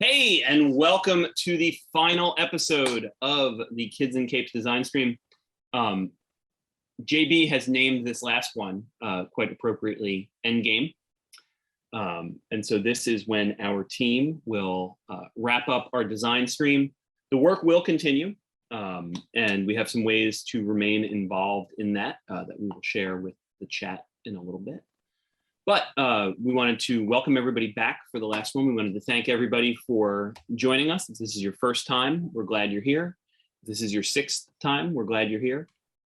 Hey, and welcome to the final episode of the Kids in Capes design stream. JB has named this last one quite appropriately Endgame. And so this is when our team will wrap up our design stream. The work will continue, and we have some ways to remain involved in that that we will share with the chat in a little bit. But we wanted to welcome everybody back for the last one. We wanted to thank everybody for joining us. If this is your first time, we're glad you're here. If this is your sixth time, we're glad you're here.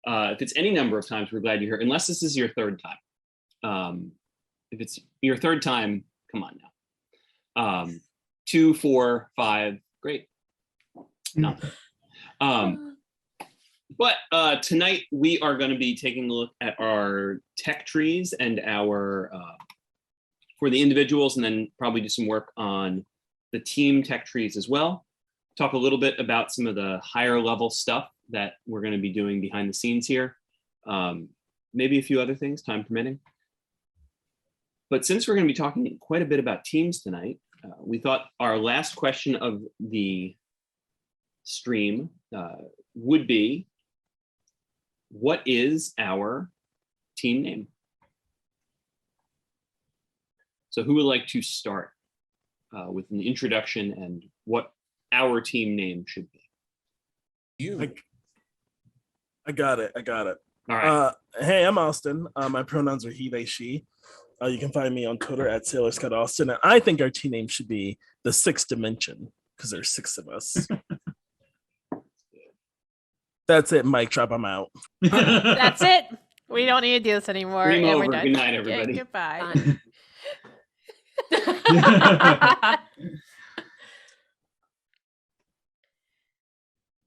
If it's any number of times, we're glad you're here, unless this is your third time. If it's your third time, come on now. 2, 4, 5, great. No. But tonight we are going to be taking a look at our tech trees and our, for the individuals, and then probably do some work on the team tech trees as well. Talk a little bit about some of the higher level stuff that we're going to be doing behind the scenes here. Maybe a few other things, time permitting. But since we're going to be talking quite a bit about teams tonight, we thought our last question of the stream would be, what is our team name? So who would like to start with an introduction and what our team name should be? You. I got it. All right. Hey, I'm Austin. My pronouns are he, they, she. You can find me on Twitter at SailorScottAustin. And I think our team name should be the Sixth Dimension because there's 6 of us. That's it, mic drop. I'm out. That's it. We don't need to do this anymore. Game and over. We're done. Good night, everybody. Goodbye.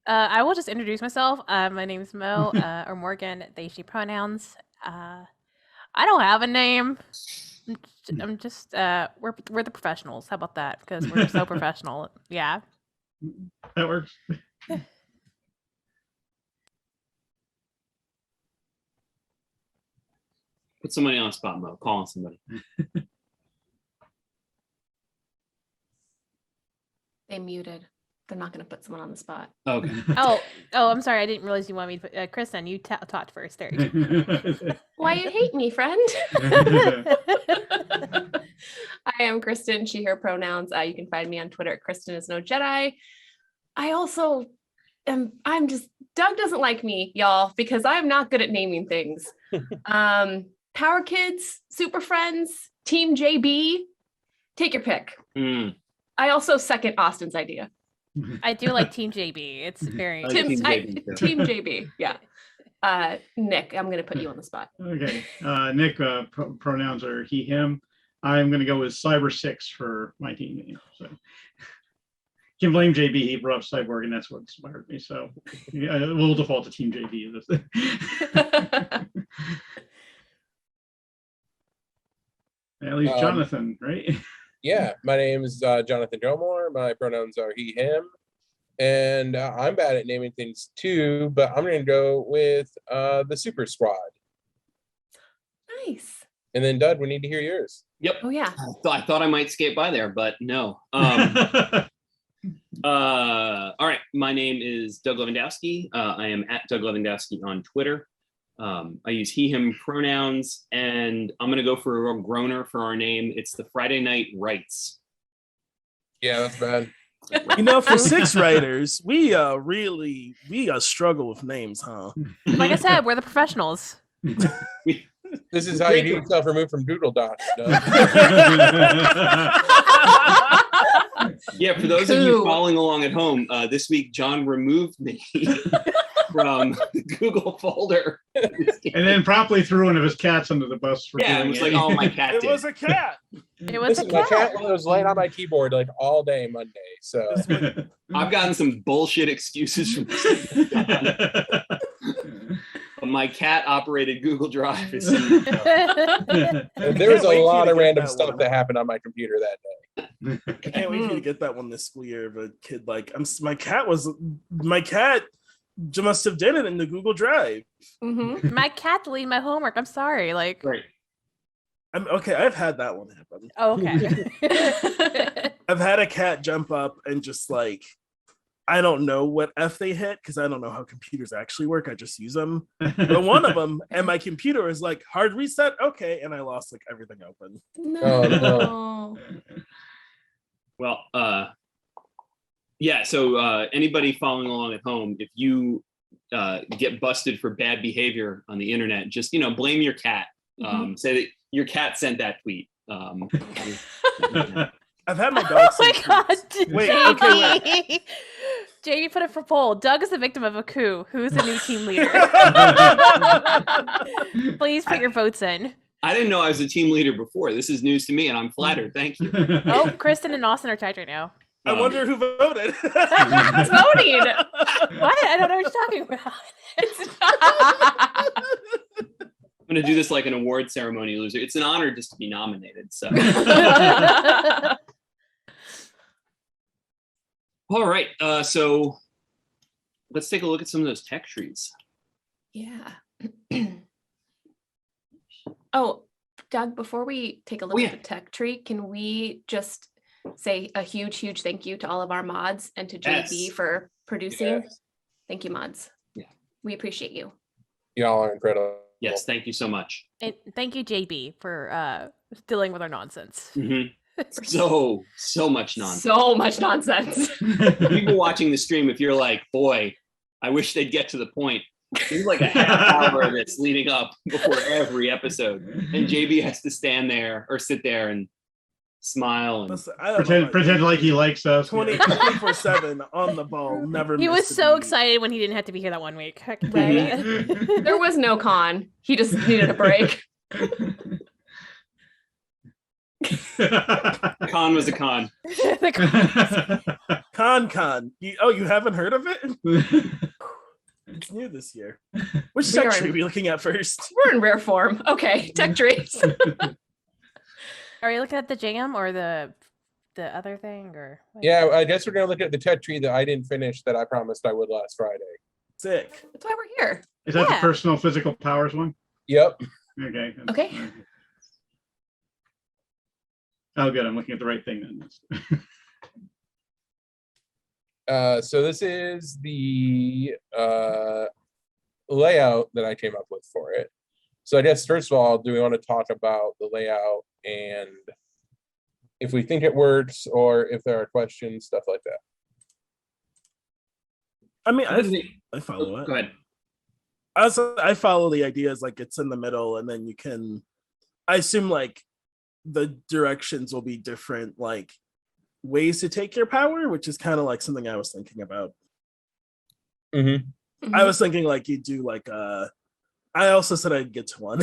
I will just introduce myself. My name's Mo, or Morgan, they, she pronouns. I don't have a name. I'm just, we're the professionals. How about that? Because we're so professional. Yeah. That works. Put somebody on the spot, Mo. Call on somebody. They muted. They're not going to put someone on the spot. Okay. Oh, I'm sorry. I didn't realize you wanted me to put, Kristen, you talked first. There you go. Why you hate me, friend? I am Kristen, she, her pronouns. You can find me on Twitter at Kristen is no Jedi. I also I'm just, Doug doesn't like me, y'all, because I'm not good at naming things. Power Kids, Super Friends, Team JB, take your pick. I also second Austin's idea. I do like Team JB. It's very Team JB, yeah. Nick, I'm going to put you on the spot. Okay. Nick, pronouns are he, him. I'm going to go with Cyber 6 for my team name. So can blame JB. He brought up Cyborg, and that's what inspired me. So yeah, we'll default to Team JB. At least Jonathan, right? Yeah, my name is Jonathan Gilmore. My pronouns are he, him. And I'm bad at naming things too, but I'm going to go with the Super Squad. Nice. And then, Dud, we need to hear yours. Yep. Oh, yeah. I thought I might skate by there, but no. All right. My name is Doug Lewandowski. I am at Doug Lewandowski on Twitter. I use he, him pronouns, and I'm going to go for a real groaner for our name. It's the Friday Night Rights. Yeah, that's bad. You know, for 6 writers, we really struggle with names, huh? like I said, we're the professionals. This is how you do yourself removed from Doodle Dots. Yeah, for those of you following along at home, this week John removed me from the Google folder. And then promptly threw one of his cats under the bus for Yeah, it doing was like, oh, my cat It did. was a cat. It was a My cat. cat was laying on my keyboard like all day Monday. So I've gotten some bullshit excuses from this. But my cat operated Google Drive. there was a lot of random stuff that happened on my computer that day. I can't wait for you to get that one this school year. Of a kid like my cat must have done it in the Google Drive. Mm-hmm. My cat deleted my homework. I'm sorry. Like, Right. Okay, I've had that one happen. oh, okay. I've had a cat jump up and just like, I don't know what F they hit because I don't know how computers actually work. I just use them. But one of them, and my computer is like, hard reset. Okay. And I lost like everything open. No. Oh, no. Well, yeah. So anybody following along at home, if you get busted for bad behavior on the internet, just blame your cat. Say that your cat sent that tweet. I've had my dog. Oh my god! Wait, JB. okay, wait. JB put it for poll. Doug is the victim of a coup. Who's the new team leader? Please put your votes in. I didn't know I was a team leader before. This is news to me, and I'm flattered. Thank you. Oh, Kristen and Austin are tied right now. I wonder who voted. Who's voting? What? I don't know what you're talking about. I'm going to do this like an award ceremony, loser. It's an honor just to be nominated. So, all right. So let's take a look at some of those tech trees. Yeah. Oh, Doug, before we take a look at the tech tree, can we just say a huge thank you to all of our mods and to JB for producing? Yes. Thank you, mods. Yeah. We appreciate you. Y'all are incredible. Yes, thank you so much. And thank you, JB, for dealing with our nonsense. So much nonsense. So much nonsense. People watching the stream, if you're like, boy, I wish they'd get to the point. There's like a half hour that's leading up before every episode, and JB has to stand there or sit there and smile and Listen, I pretend like he likes us. 24/7 on the ball. Never. He was missed a so beat. excited when he didn't have to be here that 1 week. Right? There was no con. He just needed a break. con was a con. Con. You haven't heard of it? It's new this year. Which tech tree are we looking at first? We're in rare form. Okay, tech trees. Are you looking at the jam or the other thing or? Yeah, I guess we're gonna look at the tech tree that I didn't finish that I promised I would last Friday. Sick. That's why we're here. Is that Yeah. the personal physical powers one? Yep. Okay. Okay. Oh, good. I'm looking at the right thing then. So this is the layout that I came up with for it. So I guess first of all, do we want to talk about the layout and if we think it works or if there are questions, stuff like that? I mean, I follow it. Go ahead. I follow the ideas like it's in the middle, and then you can. I assume like the directions will be different, like ways to take your power, which is kind of like something I was thinking about. Mm-hmm. I was thinking like you do like I also said I'd get to one,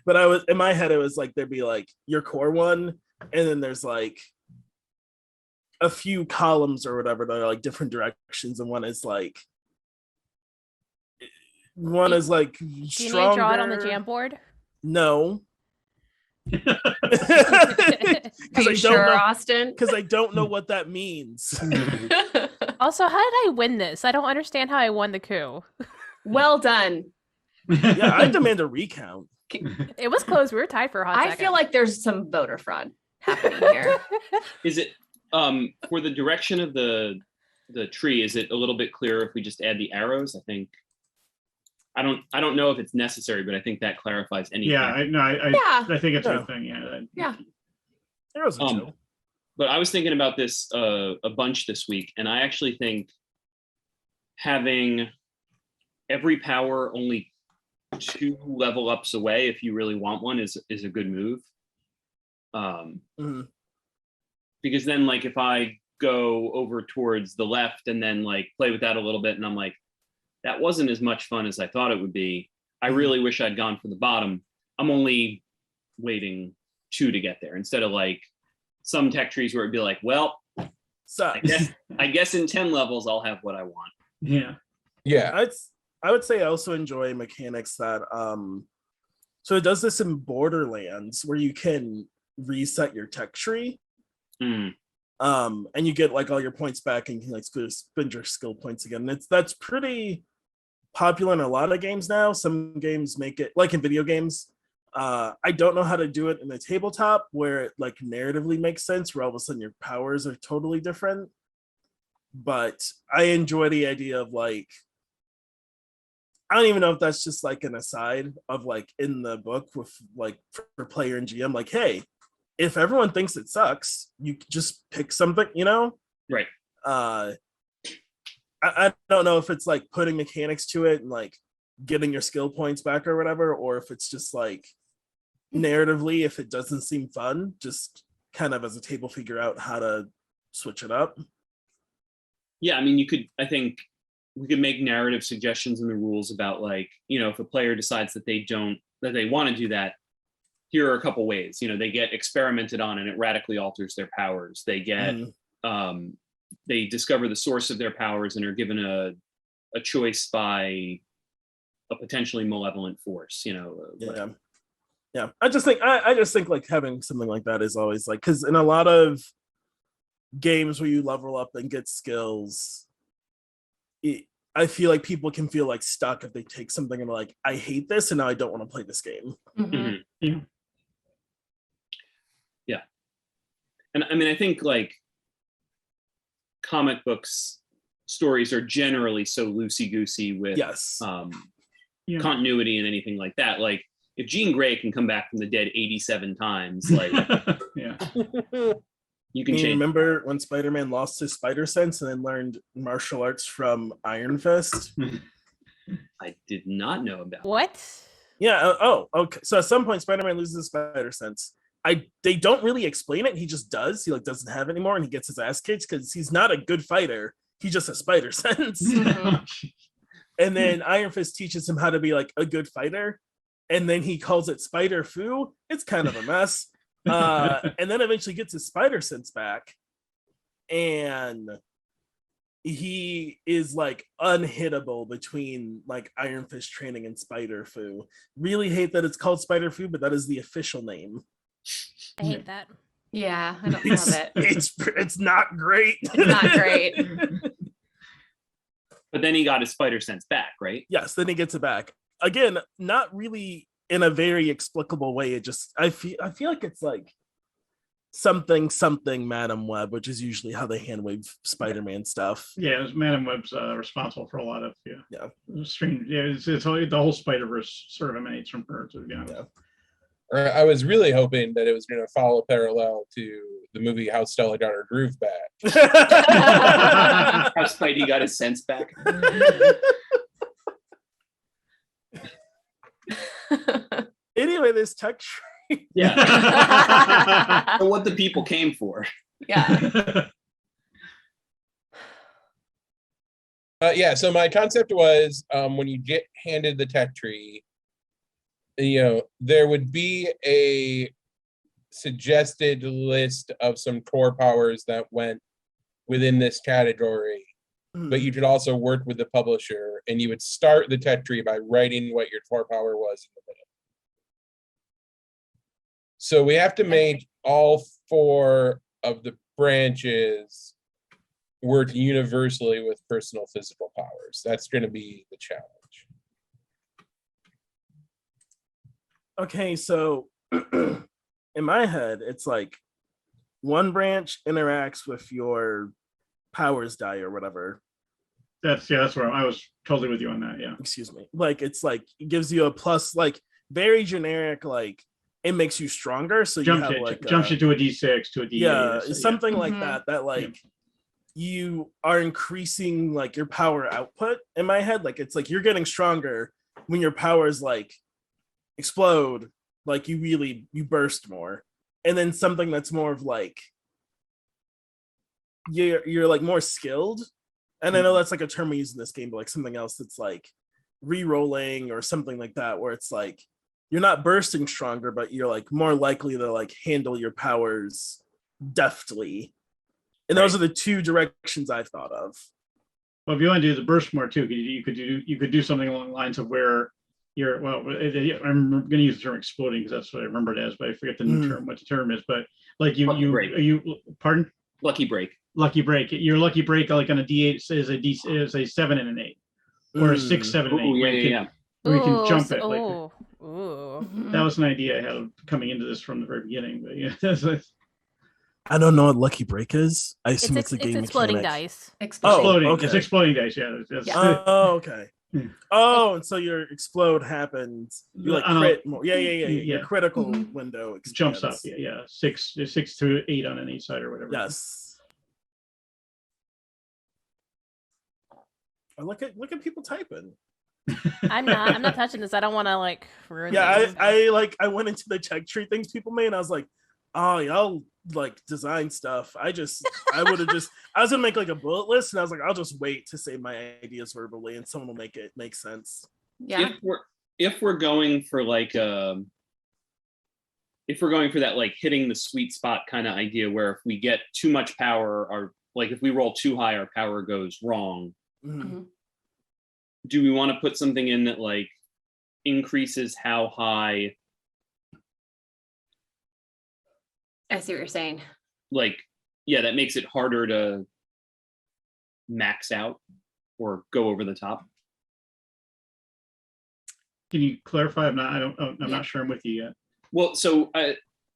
but I was in my head it was like there'd be like your core one, and then there's like a few columns or whatever that are like different directions, and one is like Do you need to draw it on the jam board? No. Are you sure, Austin? Because I don't know what that means. Also, how did I win this? I don't understand how I won the coup. Well done. Yeah, I demand a recount. It was close. We were tied for a hot second. I feel like there's some voter fraud happening here. Is it for the direction of the tree? Is it a little bit clearer if we just add the arrows? I think. I don't know if it's necessary, but I think that clarifies anything. Yeah, I think it's a good thing. Yeah. Arrows are chill. But I was thinking about this a bunch this week, and I actually think having every power only 2 level ups away, if you really want one, is a good move. Because then, like, if I go over towards the left and then like play with that a little bit, and I'm like, that wasn't as much fun as I thought it would be. I really wish I'd gone for the bottom. I'm only waiting 2 to get there instead of like some tech trees where it'd be like, well, I guess in 10 levels I'll have what I want. Yeah. I would say I also enjoy mechanics that so it does this in Borderlands where you can reset your tech tree. And you get like all your points back and you can like spend your skill points again. That's pretty popular in a lot of games now. Some games make it like in video games. I don't know how to do it in a tabletop where it like narratively makes sense, where all of a sudden your powers are totally different. But I enjoy the idea of like, I don't even know if that's just like an aside of like in the book with like for player and GM, like, hey, if everyone thinks it sucks, you just pick something, you know? Right. I don't know if it's like putting mechanics to it and like getting your skill points back or whatever, or if it's just like narratively, if it doesn't seem fun, just kind of as a table figure out how to switch it up. Yeah, I mean, I think we could make narrative suggestions in the rules about like, if a player decides that they want to do that, here are a couple ways. They get experimented on and it radically alters their powers. They get, they discover the source of their powers and are given a choice by a potentially malevolent force, Yeah. I just think like having something like that is always like, because in a lot of games where you level up and get skills, I feel like people can feel like stuck if they take something and like, I hate this and now I don't want to play this game. Mm-hmm. Yeah. And I mean, I think like comic books stories are generally so loosey-goosey with continuity and anything like that. Like if Jean Grey can come back from the dead 87 times, like yeah. You can change. Remember when Spider-Man lost his spider sense and then learned martial arts from Iron Fist? I did not know about what? Yeah. Okay. So at some point, Spider-Man loses his spider sense. They don't really explain it. He just does. He like doesn't have it anymore, and he gets his ass kicked because he's not a good fighter. He just has spider sense. And then Iron Fist teaches him how to be like a good fighter, and then he calls it Spider Fu. It's kind of a mess. And then eventually gets his spider sense back, and he is like unhittable between like Iron Fist training and Spider Fu. Really hate that it's called Spider Fu, but that is the official name. I hate that. Yeah, I don't love it. It's not great. It's not great. But then he got his spider sense back, right? Yes, then he gets it back. Again, not really in a very explicable way. It just I feel like it's like something Madam Web, which is usually how they hand wave Spider-Man stuff. Yeah, Madam Web's responsible for a lot of strange. Yeah, it's the whole Spider-Verse sort of emanates from her. To be honest. Yeah. I was really hoping that it was going to follow parallel to the movie How Stella Got Her Groove Back. How Spidey got his sense back. Anyway, this tech tree. Yeah. What the people came for. Yeah. Yeah, so my concept was when you get handed the tech tree, there would be a suggested list of some core powers that went within this category, but you could also work with the publisher and you would start the tech tree by writing what your core power was in the middle. So we have to make all 4 of the branches work universally with personal physical powers. That's going to be the challenge. Okay, so in my head, it's like one branch interacts with your powers die or whatever. That's where I was totally with you on that. Yeah. Excuse me. Like it's like it gives you a plus, like very generic, like it makes you stronger. So you have like jumps you to a D6 to a D8. Yeah, something like that. That like you are increasing like your power output. In my head, like it's like you're getting stronger when your powers like explode, like you burst more. And then something that's more of like you're like more skilled. And I know that's like a term we use in this game, but like something else that's like re-rolling or something like that, where it's like you're not bursting stronger, but you're like more likely to like handle your powers deftly. And those are the 2 directions I've thought of. Well, if you want to do the burst more too, you could do something along the lines of where you're I'm going to use the term exploding because that's what I remember it as, but I forget the new term, what the term is. But like pardon? Lucky break. Lucky break. Your lucky break, like on a D8, is a 7 and an 8, or a 6, 7, and 8. Yeah. Where you can jump it. Ooh. That was an idea I had coming into this from the very beginning. But yeah, that's I don't know what Lucky Break is. I assume it's a It's game exploding mechanic. dice. exploding. okay. It's exploding dice. Yeah. Oh, okay. Yeah. Oh, and so your explode happens. You like I don't- crit more. Yeah. Yeah. Your critical Mhm. window jumps up. expands. Yeah. 6 to 8 on any side or whatever. Yes. Oh, look at people typing. I'm not touching this. I don't want to like ruin Yeah, things. I went into the check tree things people made, and I was like, oh, y'all like design stuff. I was gonna make like a bullet list, and I was like, I'll just wait to say my ideas verbally, and someone will make it make sense. Yeah. If we're going for like if we're going for that like hitting the sweet spot kind of idea, where if we get too much power, or like if we roll too high, our power goes wrong. Mhm. Mhm. Do we want to put something in that like increases how high? I see what you're saying. Like, yeah, that makes it harder to max out or go over the top. Can you clarify? I'm Yeah. not sure I'm with you yet. Well, so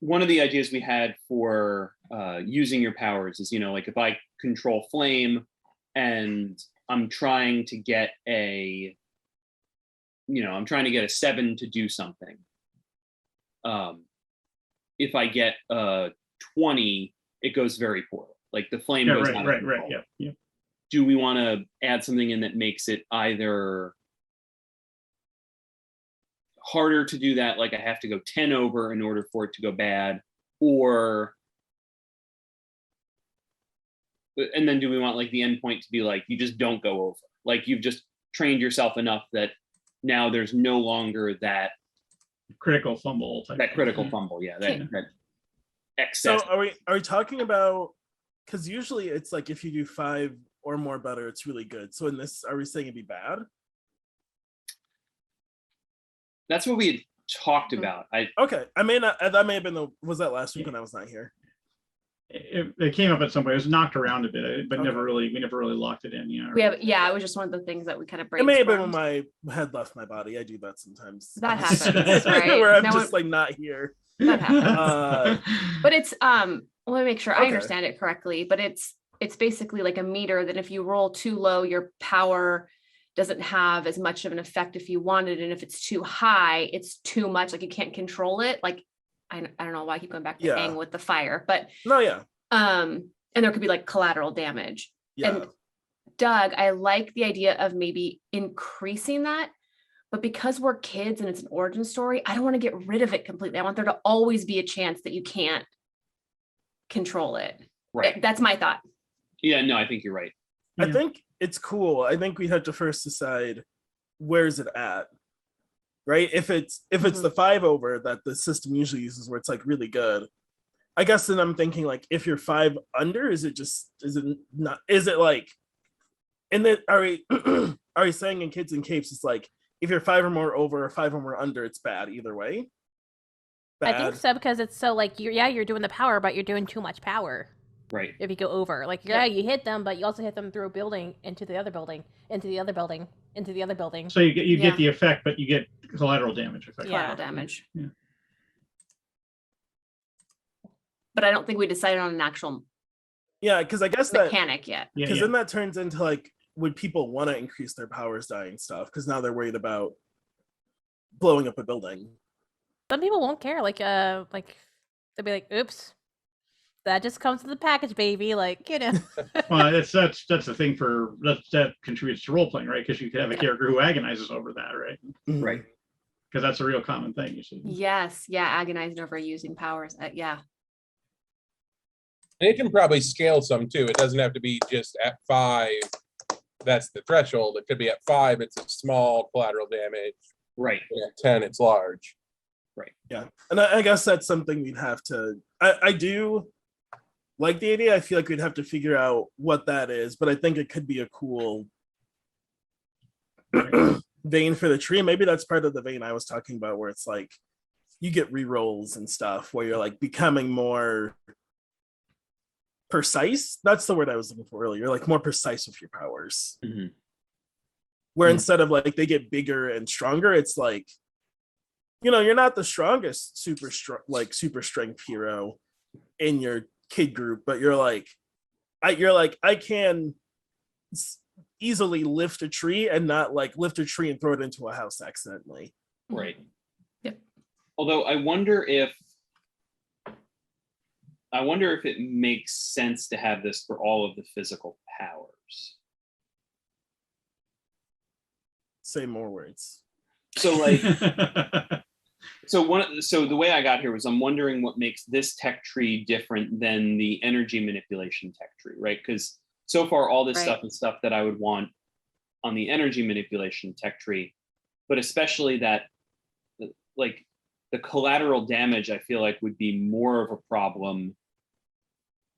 one of the ideas we had for using your powers is, like if I control flame and I'm trying to get a 7 to do something. If I get a 20, it goes very poorly. Like the flame Yeah, goes right, out of right, control. right. Yeah. Do we want to add something in that makes it either harder to do that, like I have to go 10 over in order for it to go bad, and then do we want like the endpoint to be like you just don't go over, like you've just trained yourself enough that now there's no longer that Critical fumble type. critical fumble, that excess. So are we talking about, because usually it's like if you do 5 or more better, it's really good. So in this, are we saying it'd be bad? That's what we had talked about. Okay, I may not. That may have been was that last week when I was not here? It came up at some point. It was knocked around a bit, but Okay. we never really locked it in. Yeah. It was just one of the things that we kind of It may have been when brainstormed. my head left my body. I do that sometimes. That happens, right? Where I'm No just one- like not here. That happens. Uh, But it's let me make sure I Okay. understand it correctly, but it's basically like a meter that if you roll too low, your power doesn't have as much of an effect if you wanted, and if it's too high, it's too much, like you can't control it. Like I don't know why I keep going back to Yeah. Aang with the fire, but no, yeah, and there could be like collateral damage. yeah. And Doug, I like the idea of maybe increasing that, but because we're kids and it's an origin story, I don't want to get rid of it completely. I want there to always be a chance that you can't control it. Right. That's my thought. Yeah, no, I think you're right. I Yeah. think it's cool. I think we have to first decide where's it at, right? If it's Mhm. the 5 over that the system usually uses, where it's like really good. I guess then I'm thinking like if you're 5 under, is it like, and then are we saying in Kids and Capes it's like if you're 5 or more over or 5 or more under, it's bad either way? I think so, because it's so like you're doing the power, but you're doing too much power Right. if you go over. Like you hit them, but you also hit them through a building, into the other building, into the other building, into the other building. So you get Yeah. the effect, but you get collateral damage effect. Collateral damage. Yeah. But I don't think we decided on an actual Yeah, because I guess that mechanic yet. Yeah. because Yeah. then that turns into like, would people want to increase their powers dying stuff? Because now they're worried about blowing up a building. Some people won't care. Like they'll be like, "Oops, that just comes with the package, baby." Like Well, that's the thing that contributes to role playing, right? Because you could have a character who agonizes over that, right? Right. Because that's a real common thing, you see. Yes. Yeah. Agonizing over using powers. Yeah. And it can probably scale some too. It doesn't have to be just at 5. That's the threshold. It could be at 5, it's a small collateral damage. Right. And at 10, it's large. Yeah, and I guess that's something we'd have to. I do like the idea. I feel like we'd have to figure out what that is, but I think it could be a cool vein for the tree. Maybe that's part of the vein I was talking about, where it's like you get rerolls and stuff, where you're like becoming more precise. That's the word I was looking for earlier. You're like more precise with your powers. Mhm. Where Mhm. instead of like they get bigger and stronger, it's like you're not the strongest super strength hero in your kid group, but I can easily lift a tree and not like lift a tree and throw it into a house accidentally. Right. Yep. Although I wonder if it makes sense to have this for all of the physical powers. Say more words. So like so the way I got here was I'm wondering what makes this tech tree different than the energy manipulation tech tree, right? Because so far all this stuff is stuff that I would want on the energy manipulation tech tree, but especially that like the collateral damage I feel like would be more of a problem.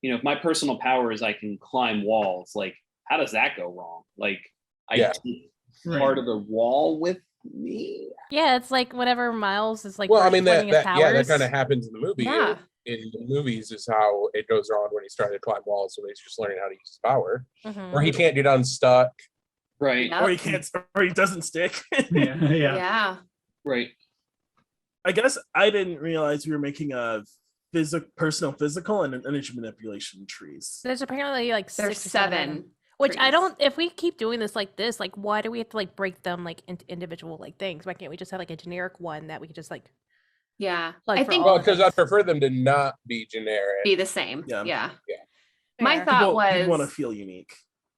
If my personal power is I can climb walls, like how does that go wrong? Like I take part of the wall with me. Yeah, it's like whatever Miles is like. Well, I mean that his powers. that kind of happens in the movie. Yeah. In the movies is how it goes on when he started to climb walls. So he's just learning how to use his power, or he can't get unstuck. Right. Yep. Or he can't, or he doesn't stick. Yeah. Right. I guess I didn't realize we were making a personal physical and an energy manipulation trees. There's apparently like There's 6 or 7 of them. 7. Which I trees. don't. If we keep doing this like this, like why do we have to like break them like into individual like things? Why can't we just have like a generic one that we could just like? Yeah. Like I for think all Well, of because I things. prefer them to not be generic. be the same. Yeah. Yeah. My Fair. thought People was want to feel unique.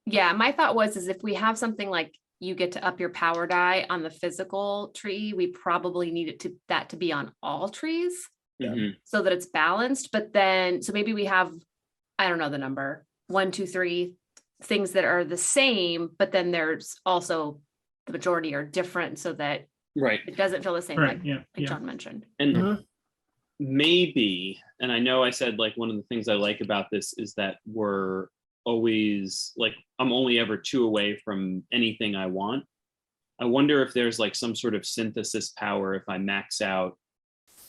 Yeah, my thought was is if we have something like you get to up your power die on the physical tree, we probably need that to be on all trees Yeah. Mhm. so that it's balanced. But then so maybe we have, I don't know the number, 1, 2, 3 things that are the same, but then there's also the majority are different so that Right. it doesn't feel the same, Right. like Yeah. Yeah. John mentioned. And Mhm. maybe, and I know I said like one of the things I like about this is that we're always like I'm only ever 2 away from anything I want. I wonder if there's like some sort of synthesis power if I max out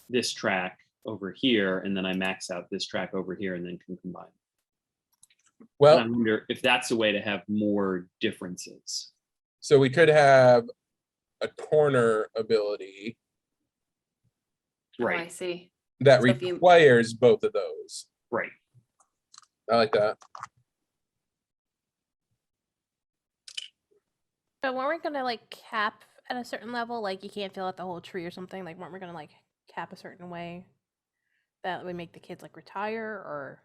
this track over here and then I max out this track over here and then can combine. Well, And I wonder if that's a way to have more differences. so we could have a corner ability Oh, I Right. see. that So if you- requires both of those. Right. I like that. But weren't we gonna like cap at a certain level? Like you can't fill out the whole tree or something. Like weren't we gonna like cap a certain way that would make the kids like retire, or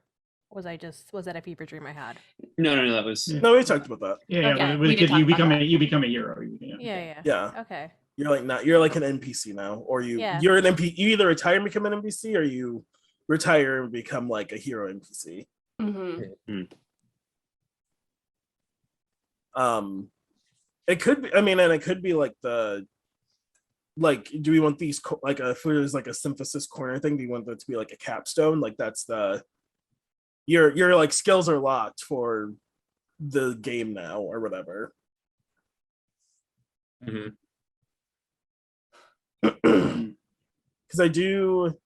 was that a fever dream I had? No, that was Yeah. No, we talked about that. Yeah. Okay. With We a did kid, you talk about become a hero. Yeah. Yeah. Okay. You're like an NPC now, or Yeah. you're an NPC. You either retire and become an NPC, or you retire and become like a hero NPC. Mhm. It could be. I mean, and it could be like do we want these like if there's like a synthesis corner thing? Do you want that to be like a capstone? Like that's your like skills are locked for the game now or whatever. Mhm. Because I do.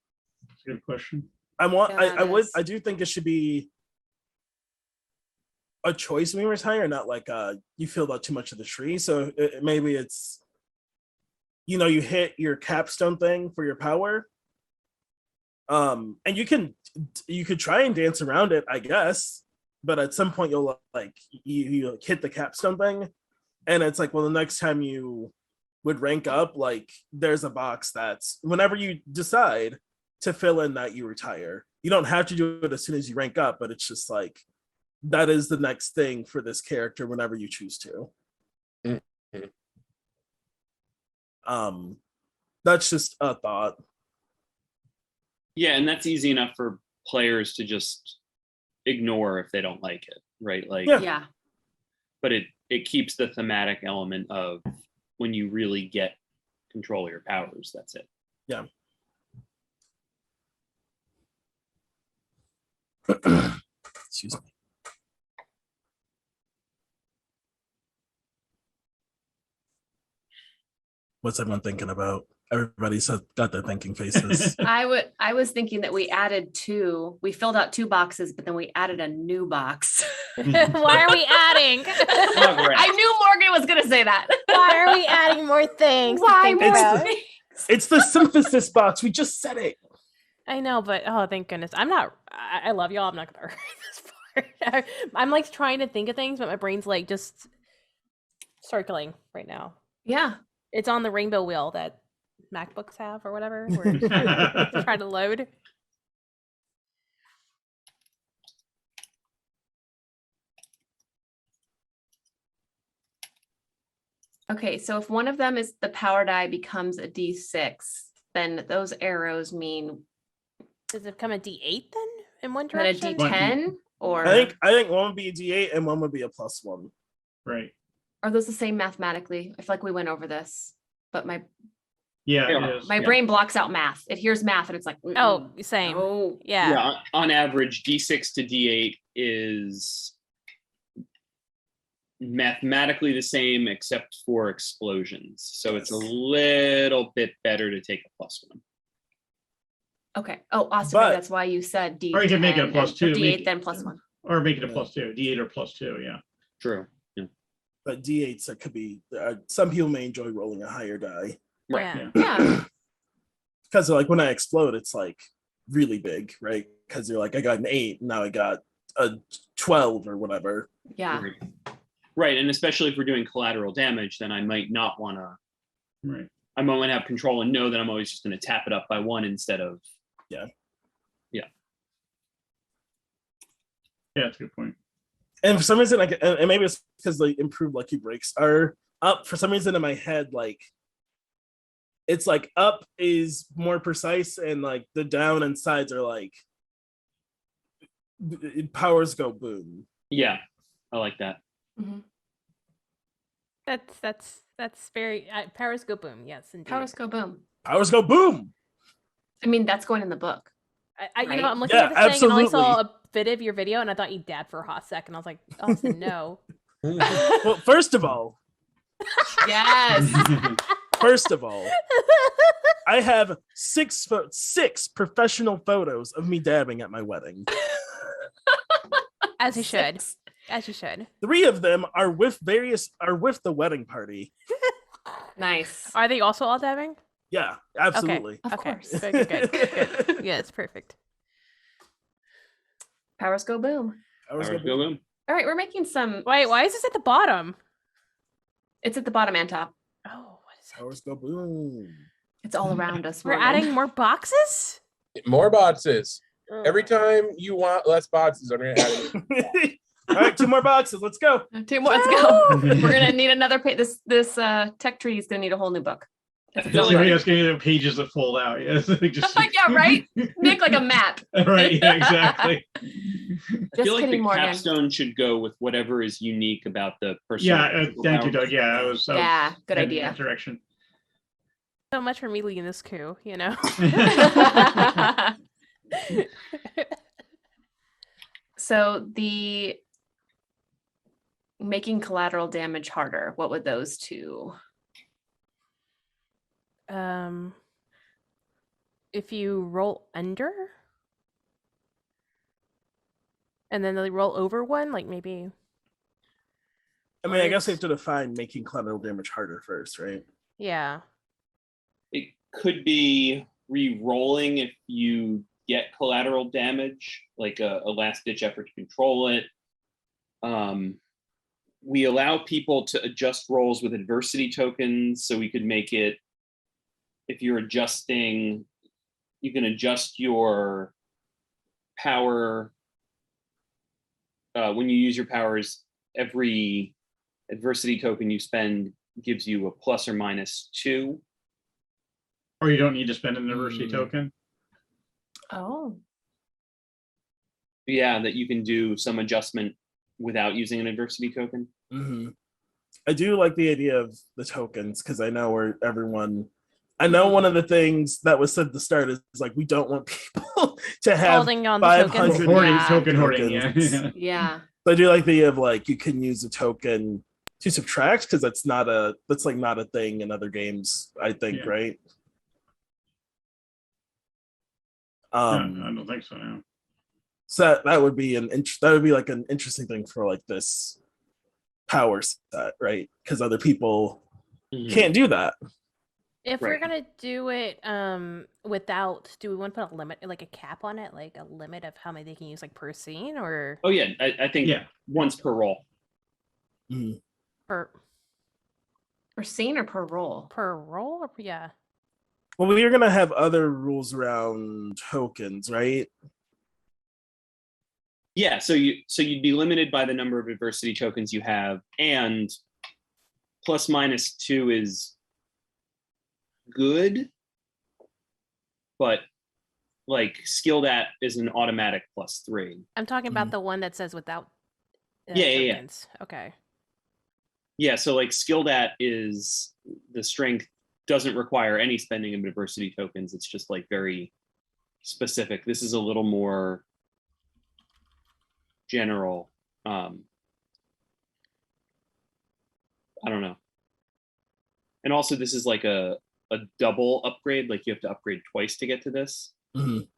Good question. I do think it should be a choice when you retire, not like you filled out too much of the tree. So maybe it's you hit your capstone thing for your power, and you could try and dance around it, I guess, but at some point you'll like you hit the capstone thing, and it's like, well, the next time you would rank up, like there's a box that's whenever you decide to fill in that you retire, you don't have to do it as soon as you rank up, but it's just like that is the next thing for this character whenever you choose to. Mhm. That's just a thought. Yeah, and that's easy enough for players to just ignore if they don't like it, right? Like, Yeah. Yeah. but it keeps the thematic element of when you really get control of your powers. That's it. Yeah. Excuse me. What's everyone thinking about? Everybody's got their thinking faces. I was thinking that we filled out 2 boxes, but then we added a new box. Why are we adding? I knew Morgan was gonna say that. Why are we adding more things? to Why think more about? things? It's the synthesis box. We just said it. I know, but oh, thank goodness. I love y'all. I'm not gonna hurry this part. I'm like trying to think of things, but my brain's like just circling right now. Yeah. It's on the rainbow wheel that MacBooks have or whatever. Where it's trying to load. Okay, so if one of them is the power die becomes a D6, then those arrows mean Does it become a D8 then in one then a direction? D10 or I think one would be a D8 and one would be a +1. Right. are those the same mathematically? I feel like we went over this, but my Yeah, Yeah. it is. my brain blocks out math. It hears math and it's like, Oh, same. oh, Yeah. Yeah, on average, D6 to D8 is mathematically the same except for explosions. So it's a little bit better to take a +1. okay. Oh, Austin, But- that's why you said D10. Or you can make it a and- +2, D8 make it- then +1. Or make it a Yeah. +2, D8 or +2, yeah. True. But D8s that could be. Some people may enjoy rolling a higher die Right. Yeah. Yeah. because like when I explode, it's like really big, right? Because you're like, I got an 8, now I got a 12 or whatever. Yeah. Right, and especially if we're doing collateral damage, then I might not want to. Right. I might want to have control and know that I'm always just going to tap it up by 1 instead of. Yeah, that's a good point. And for some reason, like, and maybe it's because the improved lucky breaks are up. For some reason, in my head, like it's like up is more precise, and like the down and sides are like powers go boom. Yeah, I like that. Mhm. That's very powers go boom. Yes, indeed. Powers go boom. Powers go boom. I mean, that's going in the book. I you Right? know, I'm looking Yeah, at this thing and I only saw absolutely. a bit of your video and I thought you dabbed for a hot second. I was like, Austin, no. Well, first of all, Yes. I have 6 professional photos of me dabbing at my wedding. As you should. Six. As you should. 3 of them are with the wedding party. Nice. Are they also all dabbing? Yeah, absolutely. Of Okay. course. Good. Yes, perfect. Powers go boom. Powers Powers go go boom. boom. All right, we're making some. Wait, why is this at the bottom? It's at the bottom and top. Oh, what is it? Powers go boom. It's all around us. We're Morgan. adding more boxes? More boxes. Every Ugh. time you want less boxes, I'm gonna add. All right, 2 more boxes. Let's go. 2 more. Let's go. We're gonna need another page. This tech tree is gonna need a whole new book. I It's feel only like Yeah, it's gonna be the pages that fold out. Yeah, just, Yeah, right? Nick, like a map. Right, yeah, exactly. I Just feel like kidding, the Morgan. capstone should go with whatever is unique about the person. Yeah, thank you, Doug. Yeah, I was. Yeah, good heading idea. That direction. So much for me leading this coup, you know? So the making collateral damage harder, what would those 2? If you roll under and then they roll over one, like maybe I mean, I guess we have to define making collateral damage harder first, right? yeah. It could be re-rolling if you get collateral damage, like a last-ditch effort to control it. We allow people to adjust rolls with adversity tokens, so we could make it, if you're adjusting, you can adjust your power. When you use your powers, every adversity token you spend gives you a ±2. Or you don't need to spend an adversity token. Oh. Yeah, that you can do some adjustment without using an adversity token. Mm-hmm. I do like the idea of the tokens because I know where everyone. I know one of the things that was said at the start is like we don't want people to have. Holding on to 500 tokens. Hoarding, Yeah. token hoarding, yeah. Tokens. Yeah. So I do like the idea of like you can use a token to subtract because that's not a thing in other games. I think, Yeah. right? I don't think so. No. So that would be like an interesting thing for like this power set, right? Because other people can't do that. If we're Right. gonna do it without, do we want to put a limit, like a cap on it, like a limit of how many they can use, like per scene, or Oh yeah, I think Yeah. once per roll. Mhm. per Per scene or per roll? per roll? Or yeah. Well, we're gonna have other rules around tokens, right? Yeah, so you'd be limited by the number of adversity tokens you have, and ±2 is good, but like skilled at is an automatic +3. I'm talking about Mhm. the one that says without Yeah. tokens. Okay. Yeah, so like skilled at is the strength doesn't require any spending of adversity tokens. It's just like very specific. This is a little more general. I don't know. And also this is like a double upgrade, like you have to upgrade twice to get to this. Mhm.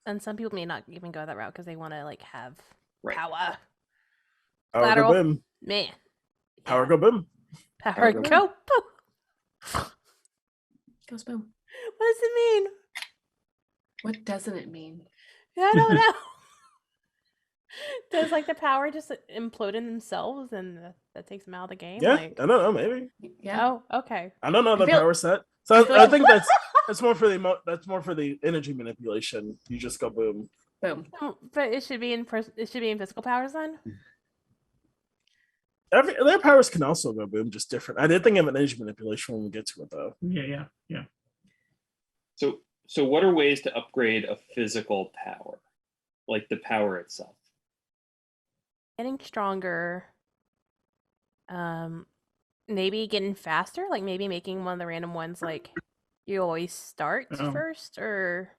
And some people may not even go that route because they want to like have Right. power. Power Collateral. go boom. Man. Power Yeah. go boom. Power Power go. go Boom. Goes boom. What does it mean? What doesn't it mean? I don't know. Does like the power just implode in themselves and that takes them out of the game? Yeah, Like, I don't know, maybe. Yeah. oh, okay. I don't know the feel- power set. So I think that's more for the energy manipulation. You just go boom. Boom. But it should be in physical powers then. Their powers can also go boom, just different. I did think of an energy manipulation when we get to it though. Yeah. So what are ways to upgrade a physical power? Like the power itself? Getting stronger. Maybe getting faster. Like maybe making one of the random ones like you always start Oh. first, or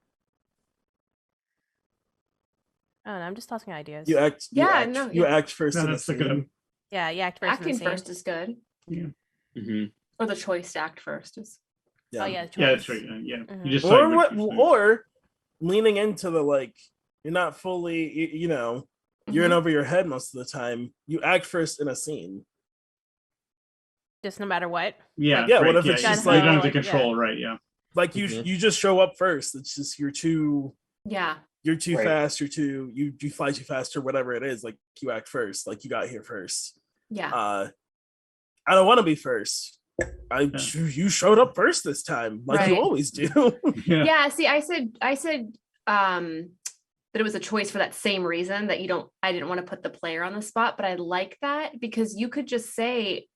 I don't know. I'm just tossing ideas. You act. Yeah, You act first. No, in a that's a good scene. one. Yeah, you act first. in the Acting scene. first is good. Mm-hmm. Or the choice to act first is. Oh yeah, Yeah, that's choice. right. Yeah. Mhm. You just Or cite what? Victor's name. Or leaning into the like. You're not fully. You know. You're in Mhm. over your head most of the time. You act first in a scene. Just no matter what. Yeah. Like, Yeah, what right, if it's yeah, just you like- don't have to like, yeah. control, right? Yeah. Like Mhm. you just show up first. It's just you're too Yeah. Right. fast. You fly too fast or whatever it is. Like you act first. Like you got here first. Yeah. I don't want to be first. Yeah. You showed up first this time, like you Right. always do. Yeah. Yeah. See, I said that it was a choice for that same reason that I didn't want to put the player on the spot, but I like that because you could just say,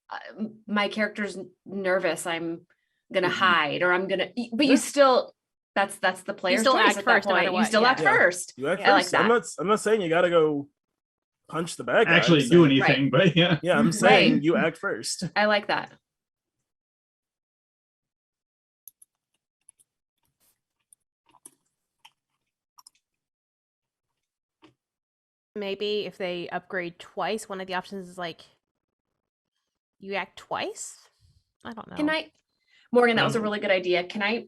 my character's nervous. I'm gonna Mhm. hide, or I'm gonna. But Yeah. you still, that's the player's still choice act at that first no matter point. You what, still yeah. act Yeah. first. You act I like first. I'm not saying you got to go punch the bad guy. I'm Actually just do saying- anything, but yeah. Yeah, I'm saying Right. you act first. I like that. Maybe if they upgrade twice, one of the options is like you act twice. I don't know. Can I, Morgan? That was a Um, really good idea. Can I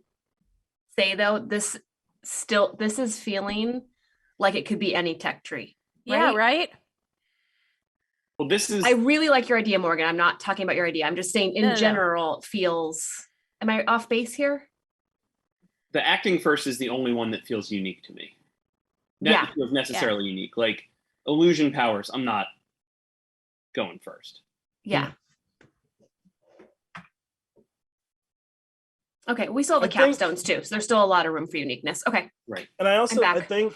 say though, this is feeling like it could be any tech tree. Yeah, right. Well, this is I really like your idea, Morgan. I'm not talking about your idea. I'm just saying in No, no, no. general, it feels. Am I off base here? the acting first is the only one that feels unique to me. Yeah. That feels necessarily unique. Like illusion powers, I'm not going first. Yeah. Okay, we still have the I think- capstones too, so there's still a lot of room for uniqueness. Okay. And I back. think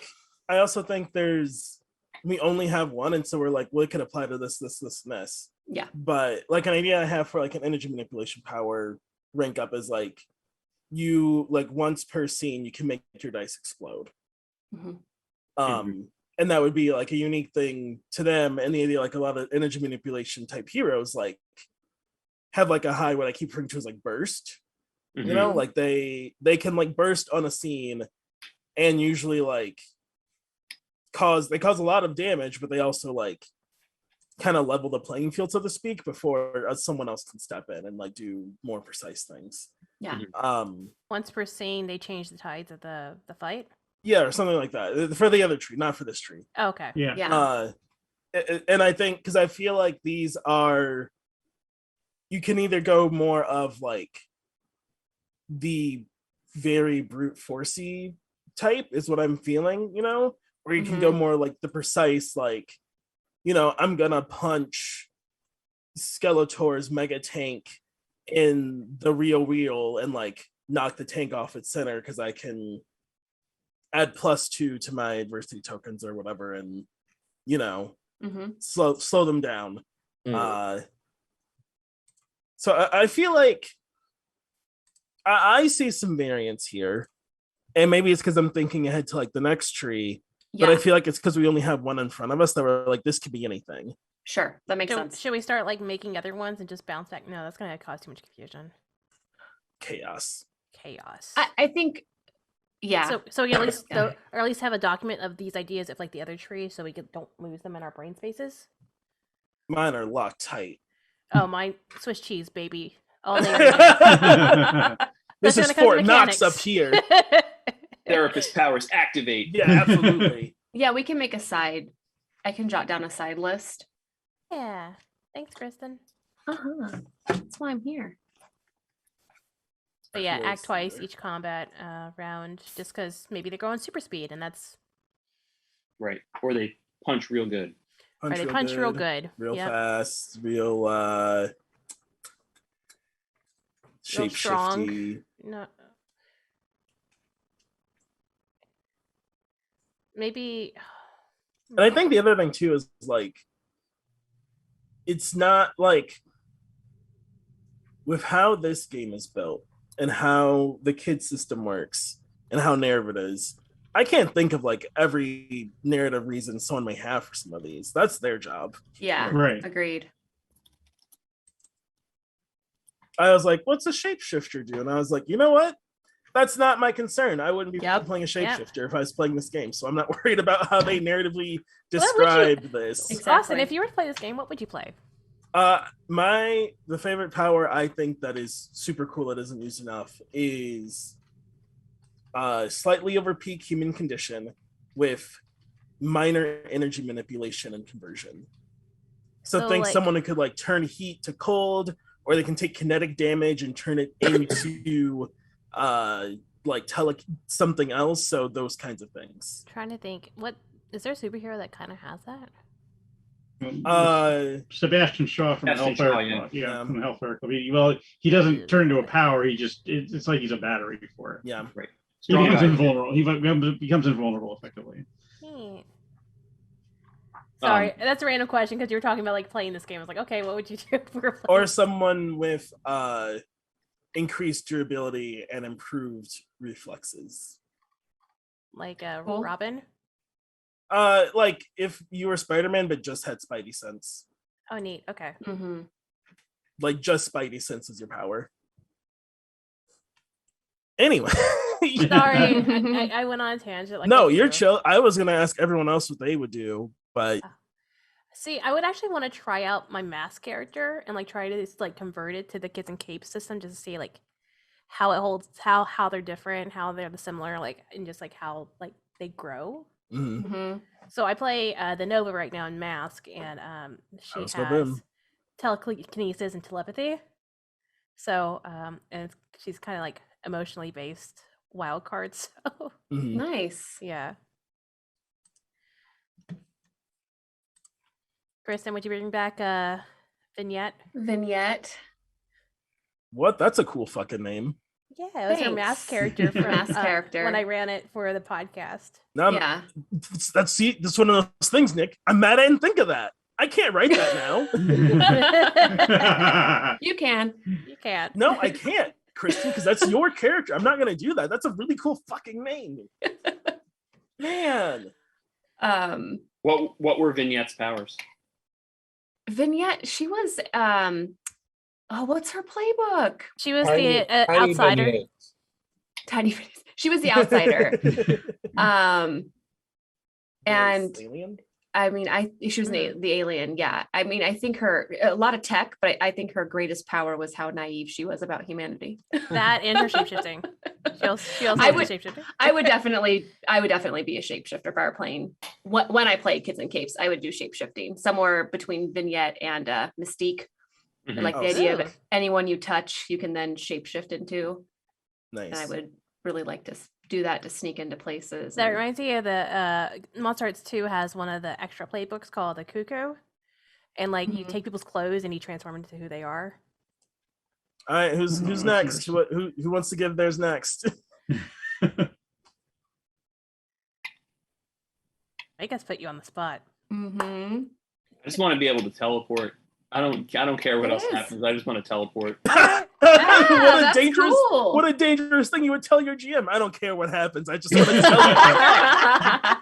we only have one, and so we're like, well, it could apply to this, and this. Yeah. But like an idea I have for like an energy manipulation power rank up is like you like once per scene you can make your dice explode. Mhm. And that would be like a unique thing to them. And the idea, like a lot of energy manipulation type heroes, like have like a high, what I keep referring to as like burst. Mhm. You know, like they can like burst on a scene and usually like cause a lot of damage, but they also like kind of level the playing field, so to speak, before someone else can step in and like do more precise things. Yeah. Once per scene, they change the tides of the fight. Yeah, or something like that for the other tree, not for this tree. Oh, okay. Yeah. Yeah. And I think because I feel like these are you can either go more of like the very brute forcey type is what I'm feeling, you know, or you can go more like the precise, like, you know, I'm gonna punch Skeletor's mega tank in the real wheel and like knock the tank off its center because I can add +2 to my adversity tokens or whatever, and you know, slow them down. So I feel like I see some variance here, and maybe it's because I'm thinking ahead to like the next tree. But I feel like it's because we only have one in front of us that we're like, this could be anything. Sure, that makes sense. Should we start like making other ones and just bounce back? No, that's gonna cause too much confusion. Chaos. I think, yeah. So we at least or at least have a document of these ideas of like the other tree, so we don't lose them in our brain spaces. Mine are locked tight. Oh, mine Swiss cheese, baby. All day. This is Fort Knox up here. Therapist powers activate. Yeah, absolutely. Yeah, we can make a side. I can jot down a side list. Yeah. Thanks, Kristen. That's why I'm here. But yeah, act twice each combat round, just because maybe they're going super speed, and that's right. Or they punch real good. Punch real good, real fast, real shape-shifty. No. Maybe. And I think the other thing too is like, it's not like with how this game is built and how the kid system works and how narrative it is. I can't think of like every narrative reason someone may have for some of these. That's their job. Yeah, right. Agreed. I was like, what's a shapeshifter do? And I was like, you know what? That's not my concern. I wouldn't be playing a shapeshifter if I was playing this game. So I'm not worried about how they narratively describe this. Exactly. Austin, if you were to play this game, what would you play? The favorite power I think that is super cool that isn't used enough is slightly over peak human condition with minor energy manipulation and conversion. So think like, someone who could like turn heat to cold, or they can take kinetic damage and turn it into like something else. So those kinds of things. Trying to think, what is there a superhero that kind of has that? Sebastian Shaw from Hellfire. From Hellfire Club. He doesn't turn into a power. He just it's like he's a battery for it. Yeah, right. He becomes invulnerable. He becomes invulnerable effectively. Sorry, that's a random question because you were talking about like playing this game. I was like, okay, what would you do? Or someone with increased durability and improved reflexes, like Robin. Like if you were Spider-Man but just had Spidey sense. Oh, neat. Okay. Like just Spidey sense is your power. Anyway. Sorry, I went on a tangent. Like no, you're chill. I was gonna ask everyone else what they would do, but see, I would actually want to try out my mask character and like try to just like convert it to the Kids and Capes system just to see like how it holds, how they're different, how they're similar, like and just like how like they grow. So I play the Nova right now in Mask, and she has telekinesis and telepathy. So and she's kind of like emotionally based wild card. So nice. Yeah. Kristen, would you bring back Vignette? What? That's a cool fucking name. Yeah, it was her mask character from when I ran it for the podcast. That's one of those things, Nick. I'm mad I didn't think of that. I can't write that now. You can. You can. No, I can't, Kristen, because that's your character. I'm not gonna do that. That's a really cool fucking name. Man. What were Vignette's powers? Vignette, she was what's her playbook? She was the outsider. Tiny. She was the outsider. And alien? I mean, she was the alien. Yeah. I mean, I think a lot of tech, but I think her greatest power was how naive she was about humanity. That and her shapeshifting. She also shapeshifting. I would definitely be a shapeshifter if I were playing. When I played Kids and Capes, I would do shapeshifting somewhere between Vignette and Mystique. And Mhm. like Oh, the idea sick. of anyone you touch, you can then shapeshift into. Nice. And I would really like to do that to sneak into places. That and- reminds me of the Monster Arts 2 has one of the extra playbooks called the Cuckoo. And like you Mhm. take people's clothes and you transform into who they are. All right, who's Oh, that's next? interesting. Who wants to give theirs next? I guess put you on the spot. Mhm. I just want to be able to teleport. I don't care what It else is. happens. I just want to teleport. what a that's dangerous cool. what a dangerous thing you would tell your GM. I don't care what happens. I just want to tell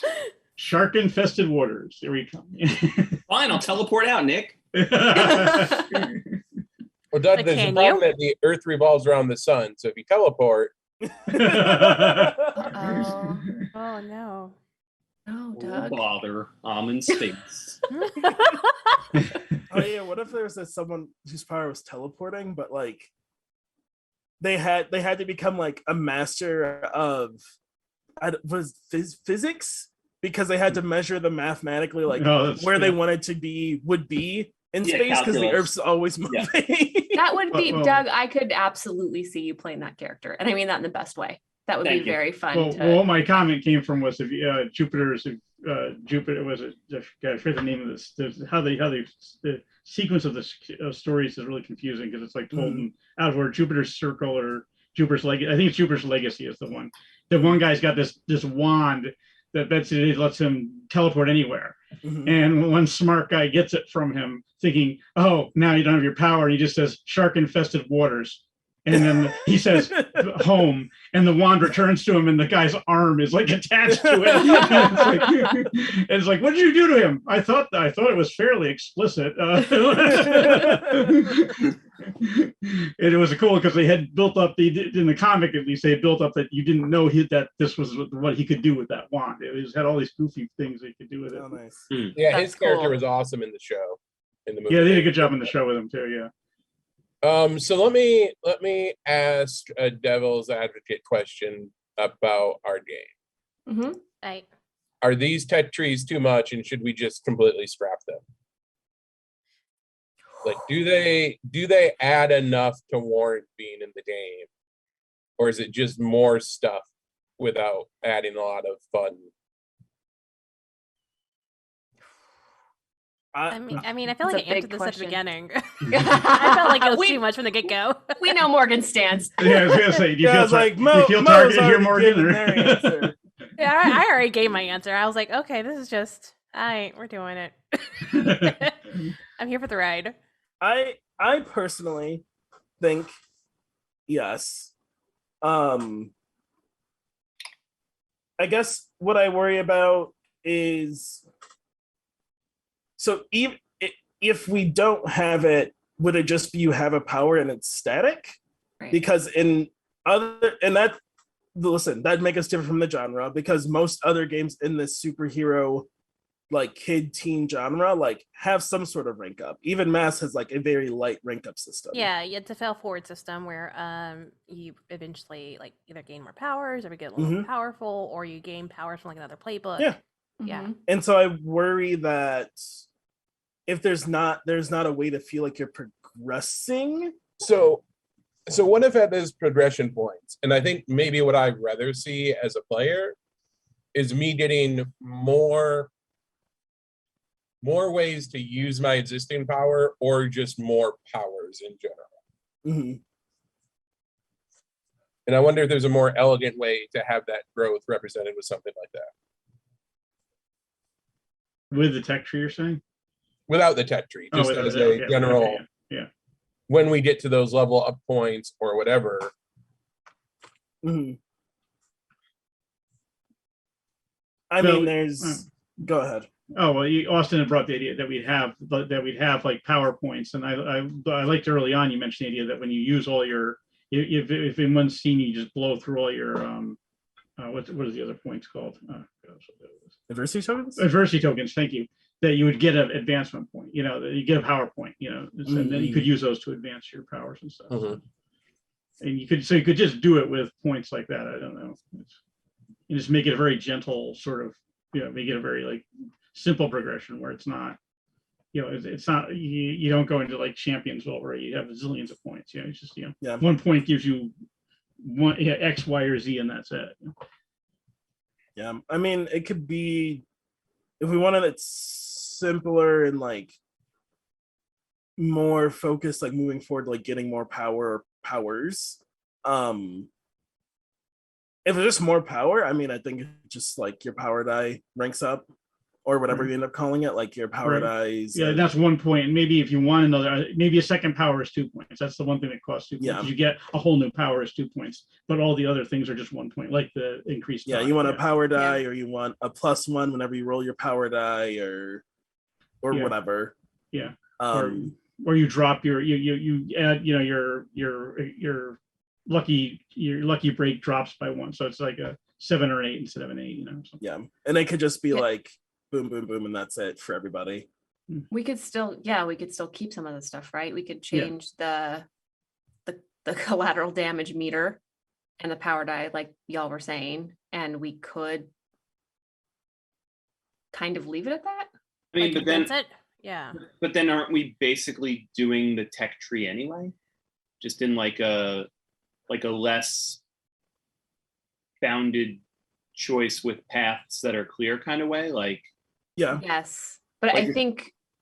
you. Shark infested waters. Here we come. Fine, I'll teleport out, Nick. Well, Doug, But there's a can problem you? that the Earth revolves around the sun. So if you teleport, Uh-oh. Oh no. No, Oh, Doug. bother. I'm in space. Oh yeah, what if there's someone whose power was teleporting, but like they had to become like a master of physics because they had to measure them mathematically, like Oh, that's- where they yeah. wanted to be would be in Yeah, space because the calculus. Earth's always moving. Yeah. That would be Well- Doug. I could absolutely see you playing that character, and I mean that in the best way. That would Thank be you. very fun. Well, to... what my comment came from was if Jupiter's Jupiter was it? I forget the name of this. How the sequence of the stories is really confusing because it's like told in out of where Jupiter's circle or Jupiter's legacy. I think it's Jupiter's legacy is the one. The one guy's got this wand that basically lets him teleport anywhere. Mhm. And one smart guy gets it from him, thinking, "Oh, now you don't have your power." And he just says, "Shark-infested waters." And then he says, "Home," and the wand returns to him, and the guy's arm is like attached to it. It's like, "What did you do to him?" I thought it was fairly explicit. And it was cool because they had built up in the comic, at least they had built up that you didn't know that this was what he could do with that wand. It had all these goofy things he could do with it. Oh, nice. yeah, That's his character cool. was awesome in the show, in the movie. Yeah, they did a good job in the show with him too. Yeah. So let me ask a devil's advocate question about our game. Mhm. Right. Are these tech trees too much, and should we just completely scrap them? Like, do they add enough to warrant being in the game, or is it just more stuff without adding a lot of fun? I feel That's like a I answered big this at the question. beginning. I felt like it was we, too much from the get go. we know Morgan's stance. Yeah, I was gonna say, do you Yeah, I feel, was like, you Mo's feel targeted here, already Morgan? given or- their answer. Yeah, I already gave my answer. I was like, okay, this is just, all right, we're doing it. I'm here for the ride. I personally think yes. I guess what I worry about is so even if we don't have it, would it just be you have a power and it's static? Right. Because that make us different from the genre because most other games in this superhero like kid teen genre like have some sort of rank up. Even Mass has like a very light rank up system. Yeah, it's a fail forward system where you eventually like either gain more powers or we get a little more powerful or you gain powers from like another playbook. Yeah. Yeah. Mhm. And so I worry that if there's not a way to feel like you're progressing. So what if at those progression points, and I think maybe what I'd rather see as a player is me getting more ways to use my existing power or just more powers in general. Mhm. And I wonder if there's a more elegant way to have that growth represented with something like that With the tech tree, you're saying? without the tech tree, just without as it, a okay, general, okay, yeah. when we get to those level up points or whatever. Mhm. I So, mean, there's. Go ahead. Oh well, Austin had brought the idea that we'd have like PowerPoints, and I liked early on you mentioned the idea that when you use all your if in one scene you just blow through all your what is the other points called? Adversity tokens? Adversity tokens. Thank you. That you would get an advancement point. You know, that you get a power point. You know, and then you could use those to advance your powers and stuff. Mhm. And you could just do it with points like that. I don't know. You just make it a very gentle sort of, make it a very like simple progression where it's not it's not you don't go into like Championsville where you have zillions of points. It's just Yeah. 1 point gives you one X, Y, or Z, and that's it. Yeah, I mean, it could be if we wanted it simpler and like more focused, like moving forward, like getting more power or powers. If it's just more power, I mean, I think it's just like your power die ranks up, or whatever Right. you end up calling it, like your power Right. dies. Yeah, that's 1 point. And maybe if you want another, maybe a second power is 2 points. That's the one thing that costs 2 points. Yeah. You get a whole new power is 2 points, but all the other things are just 1 point, like the increased. Yeah, time. you want a power die, or you want a +1 whenever you roll your power die, or Yeah. whatever. Yeah. Um, Or you drop you add, your lucky break drops by 1, so it's like a 7 or 8 instead of an 8. So. yeah, and it could just be Yeah. like boom, boom, boom, and that's it for everybody. We could still keep some of the stuff, right? We could change the collateral damage meter and the power die, like y'all were saying, and we could kind of leave it at that. I mean, Like, but then that's it. Yeah. But then aren't we basically doing the tech tree anyway? Just in like a less bounded choice with paths that are clear kind of way? Like, Yeah, Yes, but Like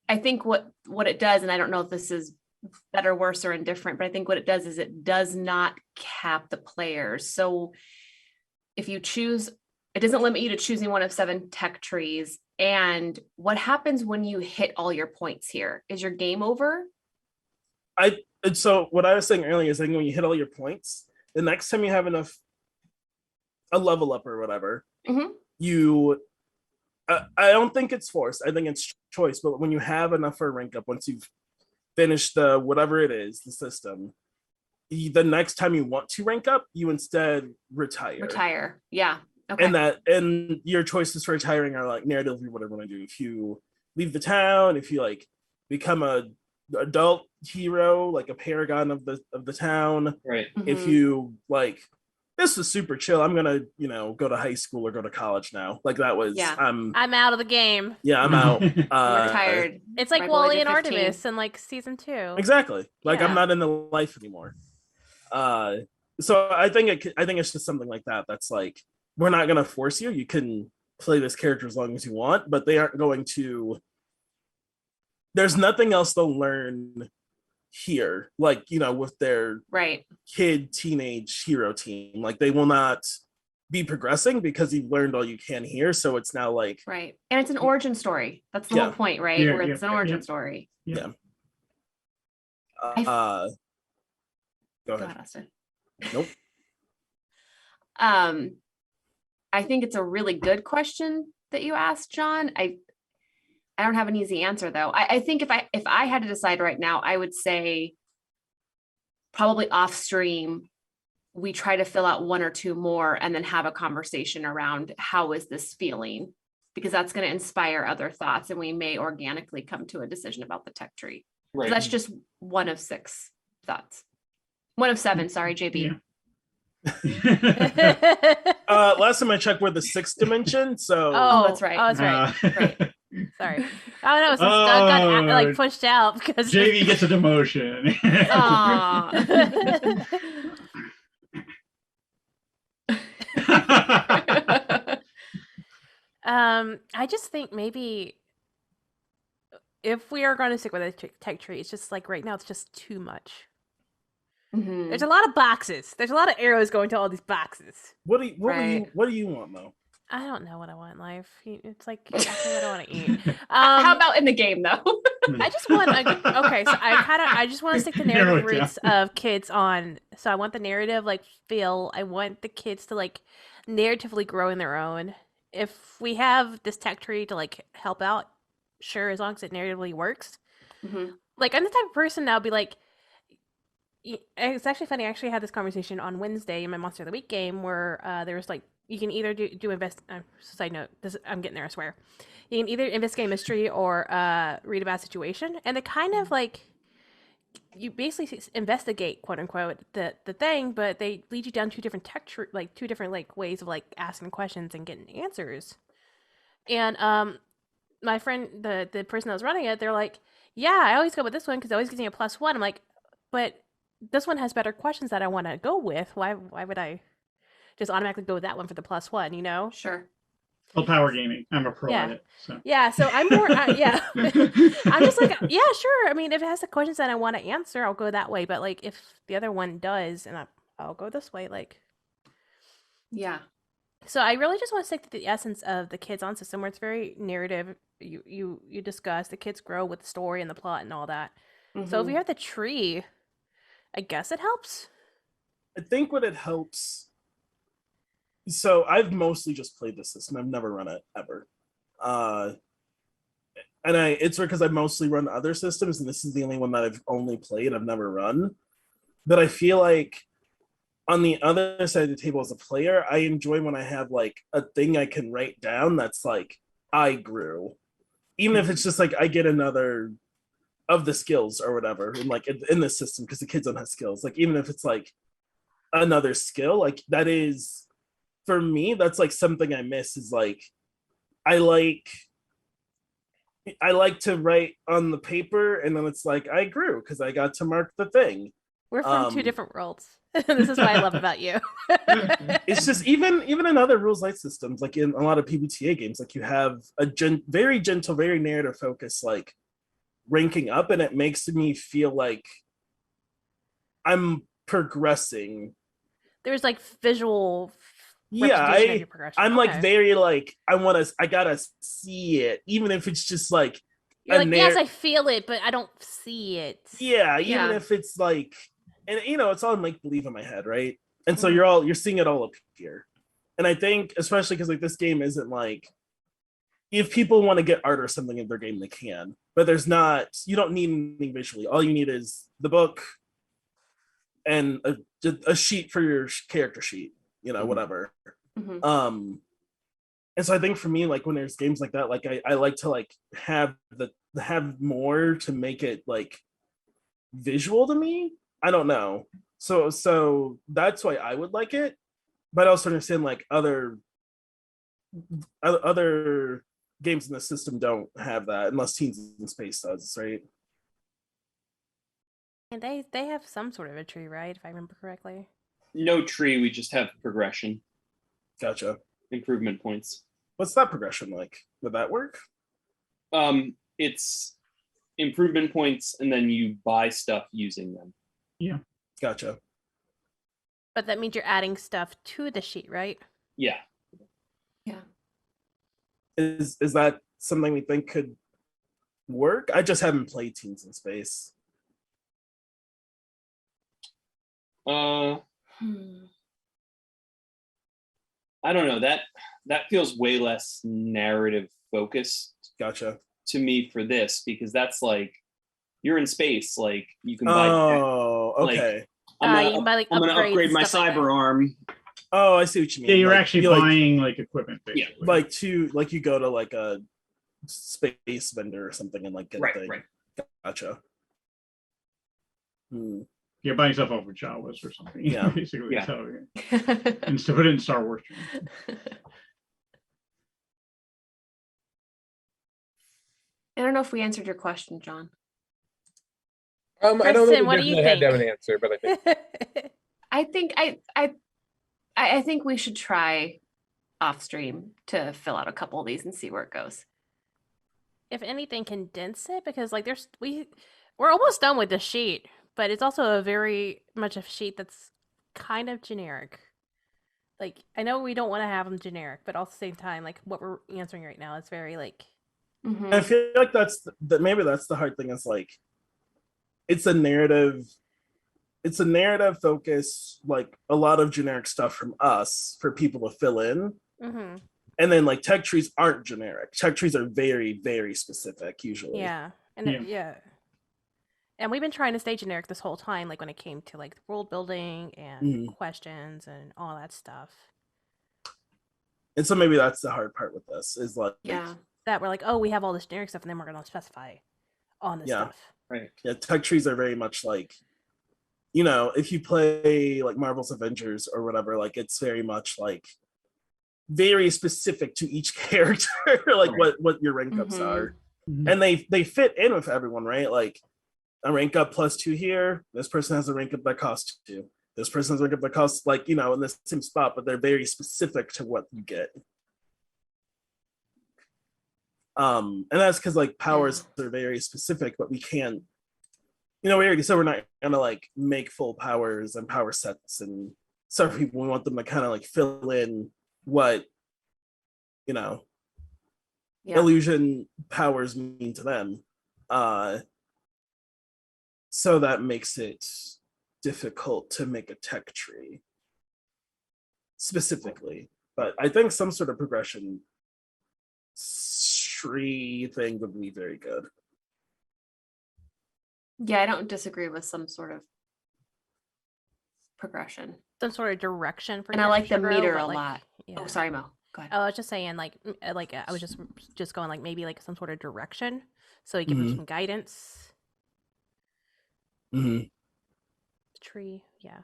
I think what it does, and I don't know if this is better, worse, or indifferent, but I think what it does is it does not cap the players. So if you choose, it doesn't limit you to choosing one of 7 tech trees. And what happens when you hit all your points here? Is your game over? and so what I was saying earlier is, like, when you hit all your points, the next time you have enough, a level up or whatever, Mhm. you. I don't think it's forced. I think it's choice. But when you have enough for a rank up, once you've finished the whatever it is, the system, the next time you want to rank up, you instead retire. Retire. Yeah. Okay. And your choices for retiring are like narratively whatever you want to do. If you leave the town, if you like become a adult hero, like a paragon of the town, right. if Mhm. you like, this was super chill, I'm gonna go to high school or go to college now, like that was Yeah. I'm out of the game. I'm out. I'm retired. It's like By the age Wally of and 15. Artemis in like season 2. Exactly. Like, Yeah. I'm not in the life anymore. So I think it's just something like that. That's like, we're not gonna force you. You can play this character as long as you want, but they aren't going to. There's nothing else they'll learn here, like, with their Right. teenage hero team. Like, they will not be progressing because you've learned all you can here. So it's now like, Right. And it's an origin story. That's the Yeah. whole point, right? Yeah, Where it's yeah, an origin yeah. story. go Go ahead. ahead, Austin. Nope. I think it's a really good question that you asked, John. I don't have an easy answer though. I think if I had to decide right now, I would say probably off stream, we try to fill out 1 or 2 more and then have a conversation around how is this feeling? Because that's going to inspire other thoughts and we may organically come to a decision about the tech tree. Right. That's just 1 of 6 thoughts. 1 of 7, sorry, JB. Last time I checked, we're the 6th dimension. So Oh, that's right. Oh, that's right. Right. Sorry. I don't know. Since Doug got like pushed out because JV gets a demotion. Aw. I just think maybe if we are going to stick with a tech tree, it's just like right now it's just too much. Mhm. There's a lot of boxes. There's a lot of arrows going to all these boxes. what do you Right. what do you want, though? I don't know what I want in life. It's like asking what I want to eat. How about in the game though? I just want okay. So I just want to stick the Narrow narrative it roots of kids on. So I want the narrative like feel. I want the kids to like narratively grow in their own. If we have this tech tree to like help out, sure, as long as it narratively works. Mhm. Like I'm the type of person that would be like. It's actually funny. I actually had this conversation on Wednesday in my Monster of the Week game where there was like you can either do invest. Side note, I'm getting there. I swear. You can either investigate mystery or read about a situation, and they kind of like you basically investigate quote unquote the thing, but they lead you down 2 different two different like ways of like asking questions and getting answers. And my friend, the person that was running it, they're like, yeah, I always go with this one because it always gives me a +1. I'm like, but this one has better questions that I want to go with. Why would I just automatically go with that one for the +1, you know? Sure. Well, power gaming. I'm a pro Yeah. at it. So Yeah, so I'm more, yeah. I'm just like, yeah, sure. I mean, if it has the questions that I want to answer, I'll go that way. But like, if the other one does, and I'll go this way. Like, Yeah. so I really just want to stick to the essence of the Kids On system, where it's very narrative. You discuss the kids grow with the story and the plot and all that. So if Mhm. you have the tree, I guess it helps. I think what it helps. So I've mostly just played this system. I've never run it ever. And it's because I mostly run other systems, and this is the only one that I've only played. I've never run. But I feel like on the other side of the table as a player, I enjoy when I have like a thing I can write down that's like I grew. Even if it's just like I get another of the skills or whatever, and like in this system, because the kids don't have skills. Like even if it's like another skill, like that is for me, that's like something I miss is like I like to write on the paper, and then it's like I grew because I got to mark the thing. We're from two different worlds. This is what I love about you. It's just even in other rules light systems, like in a lot of PBTA games, like you have a very gentle, very narrative focus, like ranking up, and it makes me feel like I'm progressing. There's like visual Yeah, representation of your progression. I'm like Okay. very like I gotta see it, even if it's just like You're like, yes, I feel it, but I don't see it. yeah, even Yeah. if it's like, and you know, it's all make believe in my head, right? And so Mhm. you're seeing it all up here. And I think especially because like this game isn't like if people want to get art or something in their game, they can. But there's not, you don't need anything visually. All you need is the book and a sheet for your character sheet, you know, whatever. Mhm. And so I think for me, like when there's games like that, like I like to like have more to make it like visual to me. I don't know. So that's why I would like it. But I also understand like other games in the system don't have that unless Teens in Space does, right? And they have some sort of a tree, right? If I remember correctly. No tree, we just have progression, Gotcha. improvement points. What's that progression like? Would that work? It's improvement points, and then you buy stuff using them. yeah. Gotcha. But that means you're adding stuff to the sheet, right? Yeah. Yeah. Is that something we think could work? I just haven't played Teens in Space. I don't know. That feels way less narrative focused Gotcha. to me for this, because that's like you're in space. Like you can buy. Oh, okay. Like, You can buy like I'm gonna upgrades upgrade and my stuff like cyber that. arm. Oh, I see what you mean. Yeah, you're Like, actually you, like, buying like equipment, basically. like you go to like a space vendor or something and like get a thing. Right. Gotcha. You're buying stuff over Jawas or something. Yeah. Basically. Yeah. So, and to put it in Star Wars. I don't know if we answered your question, John. I don't know Kristen, that what do you definitely had to have think? an answer, but I think I think we should try off stream to fill out a couple of these and see where it goes. If anything, condense it, because like we're almost done with the sheet, but it's also a very much a sheet that's kind of generic. Like I know we don't want to have them generic, but at the same time, like what we're answering right now is very like Mhm. I feel like maybe that's the hard thing is like it's a narrative focus, like a lot of generic stuff from us for people to fill in. mhm. And then like tech trees aren't generic. Tech trees are very, very specific usually. Yeah. And yeah. And we've been trying to stay generic this whole time, like when it came to like world building and questions and all that stuff. And so maybe that's the hard part with this is like that we're like, oh, we have all this generic stuff, and then we're gonna specify on this stuff. Right. Yeah, tech trees are very much like, you know, if you play like Marvel's Avengers or whatever, like it's very much like very specific to each character, like Right. what your rank ups Mhm. are. And they fit in with everyone, right? Like a rank up +2 here. This person has a rank up that costs 2. This person has a rank up that costs, like, in the same spot, but they're very specific to what you get. And that's because like powers are very specific, but we can't. We already said we're not gonna like make full powers and power sets and stuff. People, we want them to kind of like fill in what Yeah. illusion powers mean to them. So that makes it difficult to make a tech tree specifically. But I think some sort of progression tree thing would be very good. Yeah, I don't disagree with some sort of progression. Some sort of direction for And I like characters the to grow, meter but, a like, lot. yeah. Oh, sorry, Mo. Go ahead. Oh, I was just saying, like, I was just going, like, maybe like some sort of direction, so you give them Mhm. some guidance. Mm-hmm. Tree, yeah.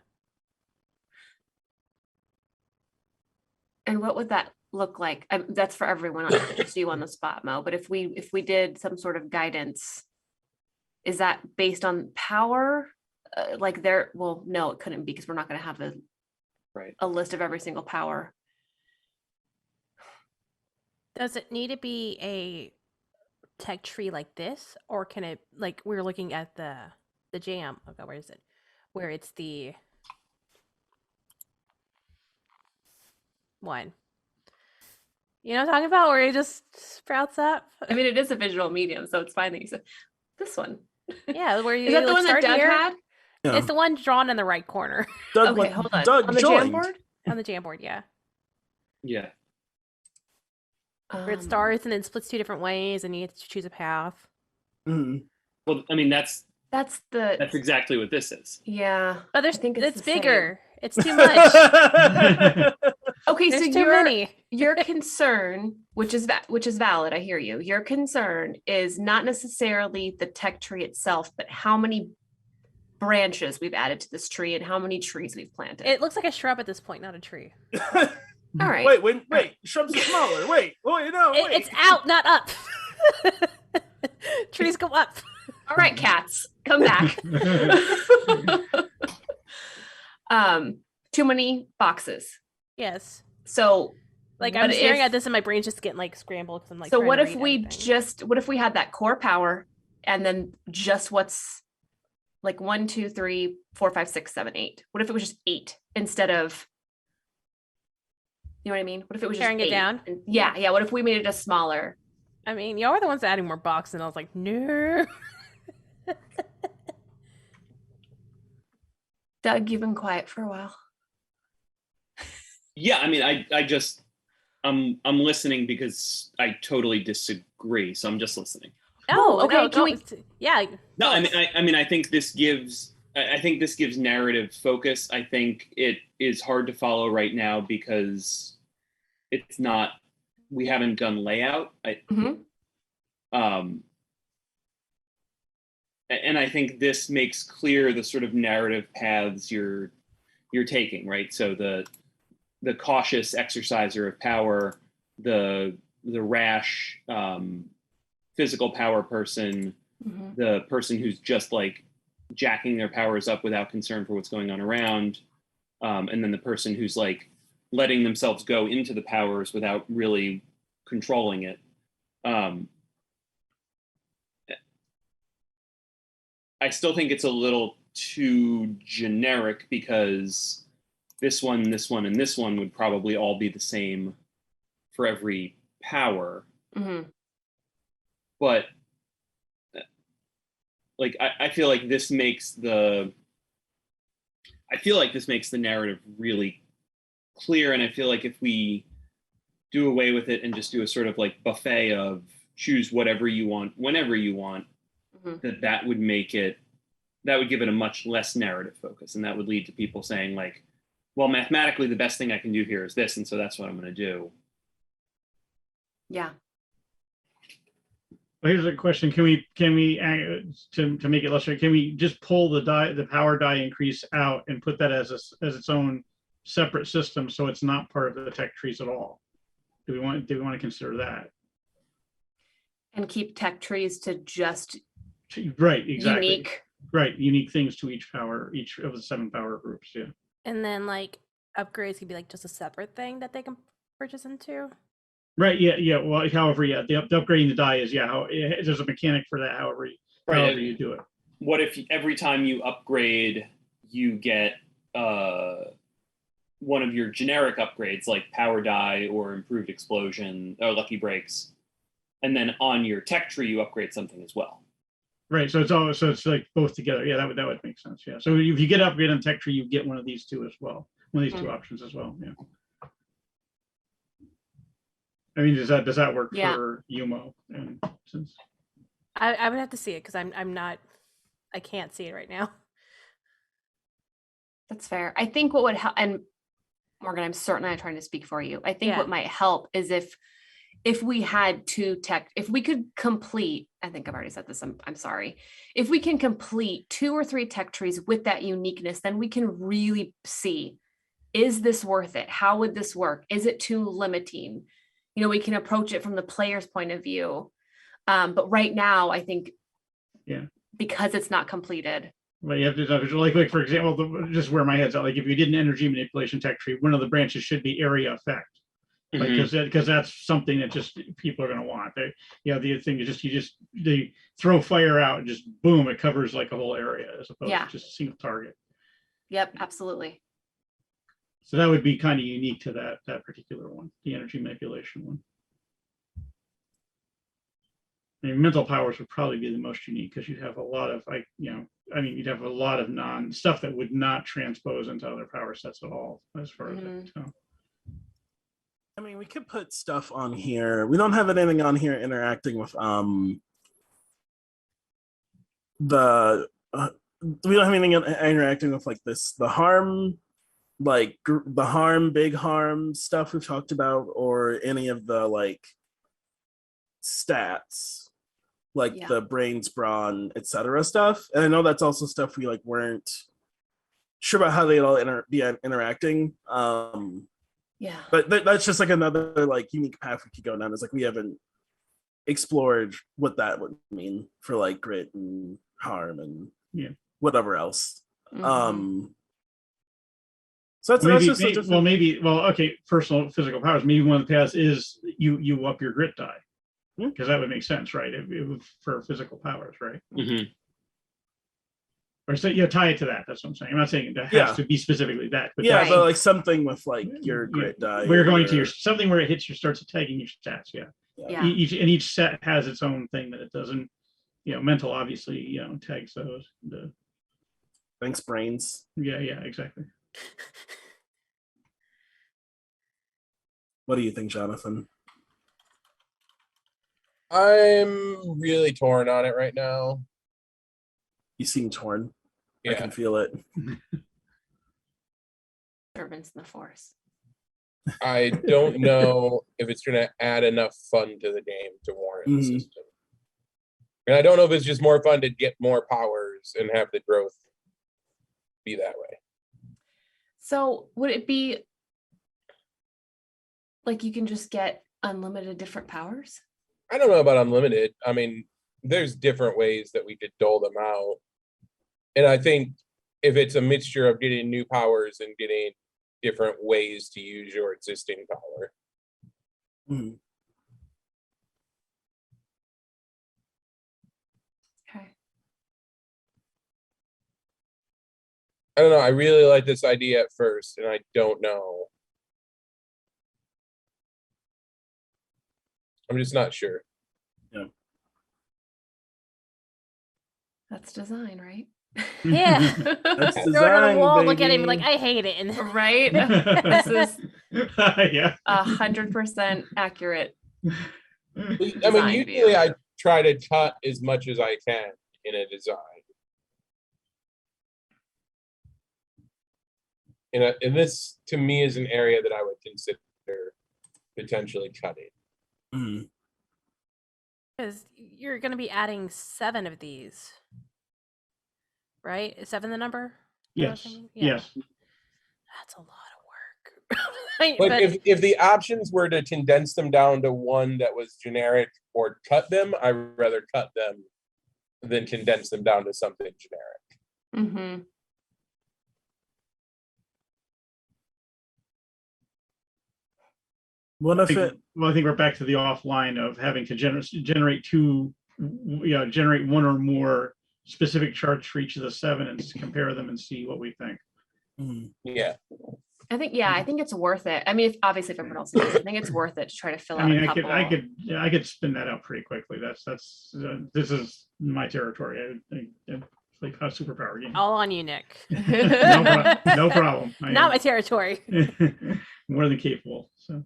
And what would that look like? That's for everyone, not just you on the spot, Mo. But if we did some sort of guidance, is that based on power? Well, no, it couldn't be because we're not going to have Right. a list of every single power. Does it need to be a tech tree like this, or can it, like, we were looking at the jam? Okay, where is it? Where it's the one. You know what I'm talking about? Where it just sprouts up? I mean, it is a visual medium, so it's fine that you said this one. Yeah, where you Is that the like, one that start Doug here. had? Yeah. It's the one drawn in the right corner Doug, Okay, hold on. Doug On the joined. Jamboard? on the Jamboard, yeah. Yeah. Where it starts and then splits 2 different ways, and you have to choose a path. Mhm. Well, I mean, that's That's exactly what this is. yeah. But I think it's the same. bigger. It's too much. Okay, There's so too many. your concern, which is valid, I hear you. Your concern is not necessarily the tech tree itself, but how many branches we've added to this tree and how many trees we've planted. It looks like a shrub at this point, not a tree. All right. Wait. Shrubs are smaller. Wait. It's out, not up. Trees go up. All right, cats, come back. Too many boxes. Yes. So Like, But I'm staring if- at this and my brain's just getting like scrambled because I'm like. so trying what to if read we everything. what if we had that core power and then just what's like 1, 2, 3, 4, 5, 6, 7, 8? What if it was just 8 instead of, you know what I mean? What if it was Paring just it 8? down? And- yeah. What if we made it just smaller? I mean, y'all are the ones adding more boxes, and I was like, no. Doug, you've been quiet for a while. Yeah, I mean, I just I'm listening because I totally disagree. So I'm just listening. Oh, okay, no, can we- Yeah. No, Oh, I mean, I think this gives narrative focus. I think it is hard to follow right now because it's not. We haven't done layout. Mhm. And I think this makes clear the sort of narrative paths you're taking, right? So the cautious exerciser of power, the rash physical power person, Mhm. the person who's just like jacking their powers up without concern for what's going on around, and then the person who's like letting themselves go into the powers without really controlling it. I still think it's a little too generic because this one, and this one would probably all be the same for every power. Mhm. But like I feel like this makes the narrative really clear, and I feel like if we do away with it and just do a sort of like buffet of choose whatever you want whenever you want, Mhm. that would give it a much less narrative focus, and that would lead to people saying like, well, mathematically the best thing I can do here is this, and so that's what I'm going to do. Yeah. Well, here's a question: Can we to make it less? Can we just pull the power die increase out and put that as its own separate system, so it's not part of the tech trees at all? Do we want to consider that? And keep tech trees to just Right, exactly. unique. Right, unique things to each of the 7 power groups. Yeah. And then like upgrades could be like just a separate thing that they can purchase into. Right. Yeah. Well, however, yeah, the upgrading the die is there's a mechanic for that. However you do it. What if every time you upgrade, you get one of your generic upgrades like power die or improved explosion or lucky breaks, and then on your tech tree you upgrade something as well. Right. So it's like both together. Yeah, that would make sense. Yeah. So if you get upgrade on tech tree, you get one of these two as well. One of these two options as well. Yeah. I mean, does that work for Yumo? And since I would have to see it because I can't see it right now. That's fair. I think what would help, and Morgan, I'm certainly not trying to speak for you. I think what might help is if we had if we could complete, I think I've already said this, I'm sorry. If we can complete 2 or 3 tech trees with that uniqueness, then we can really see, is this worth it? How would this work? Is it too limiting? We can approach it from the player's point of view. But right now, I think, because it's not completed. Well, you have to like for example, just where my head's at. Like if you did an energy manipulation tech tree, one of the branches should be area effect, because that's something that just people are going to want. The thing is they throw fire out and just boom, it covers like a whole area as opposed to just a single target. Yep, absolutely. So that would be kind of unique to that particular one, the energy manipulation one. I mean, mental powers would probably be the most unique because you'd have a lot of you'd have a lot of stuff that would not transpose into other power sets at all, as far as I can tell. I mean, we could put stuff on here. We don't have anything on here interacting with we don't have anything interacting with like this, the harm, like the harm, big harm stuff we've talked about, or any of the like stats, like the brains, brawn, etc. stuff. And I know that's also stuff we like weren't sure about how they'd all be interacting. But that's just like another like unique path we could go down. Is like we haven't explored what that would mean for like grit and harm and whatever else. So that's just okay. Personal physical powers. Maybe one of the paths is you up your grit die, because that would make sense, right? For physical powers, right? Or tie it to that. That's what I'm saying. I'm not saying it has to be specifically that, but but like something with like your grit die. We're going to something where it hits starts tagging your stats. Each set has its own thing that it doesn't. Mental obviously tags those. Thanks, brains. Yeah, exactly. What do you think, Jonathan? I'm really torn on it right now. You seem torn. Yeah. I can feel it. Servants in the Force. I don't know if it's going to add enough fun to the game to warrant the system. And I don't know if it's just more fun to get more powers and have the growth be that way. So would it be like you can just get unlimited different powers? I don't know about unlimited. I mean, there's different ways that we could dole them out. And I think if it's a mixture of getting new powers and getting different ways to use your existing power. Okay. I don't know. I really like this idea at first, and I don't know. I'm just not sure. Yeah. That's design, right? Yeah. That's Throw it on design, the wall, baby. look at him like, I hate it. Right? This is Yeah. 100% accurate. I mean, Design usually view. I try to cut as much as I can in a design. And this, to me, is an area that I would consider potentially cutting. Because you're going to be adding 7 of these, right? Is 7 the number? Yes. Yeah. Yes. That's a lot of work. Like, But if the options were to condense them down to one that was generic or cut them, I'd rather cut them than condense them down to something generic. Mm-hmm. What if it? Well, I think we're back to the offline of having to generate generate one or more specific charts for each of the 7 and compare them and see what we think. Yeah. I think it's worth it. I mean, if everyone else knows, I think it's worth it to try to fill out a couple. I could spin that out pretty quickly. This is my territory. It's like a superpower game. all on you, Nick. No problem. Not my territory. More than capable. So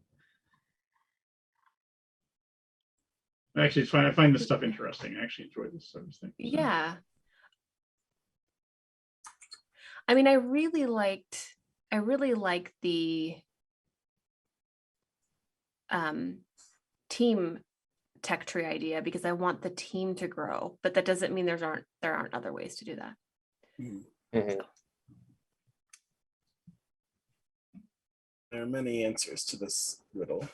actually, it's fine. I find this stuff interesting. I actually enjoy this sort of thing. So. Yeah. I mean, I really liked the team tech tree idea because I want the team to grow, but that doesn't mean there aren't other ways to do that. Mm-hmm. There are many answers to this riddle.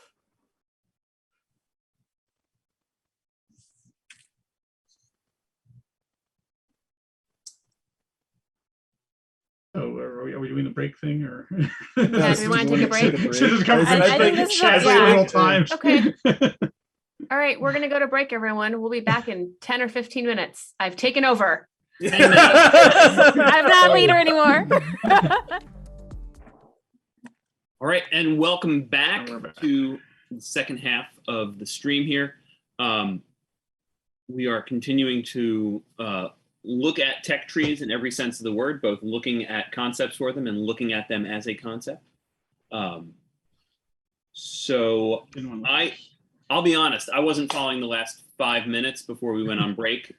Oh, are we doing the break thing or? Yeah, do we want to take a break? I think this is chat yeah. several times. Okay. All right, we're gonna go to break, everyone. We'll be back in 10 or 15 minutes. I've taken over. I'm not leader anymore. All right, and welcome back We're back. to the second half of the stream here. We are continuing to look at tech trees in every sense of the word, both looking at concepts for them and looking at them as a concept. So I'll be honest, I wasn't following the last 5 minutes before we went on break.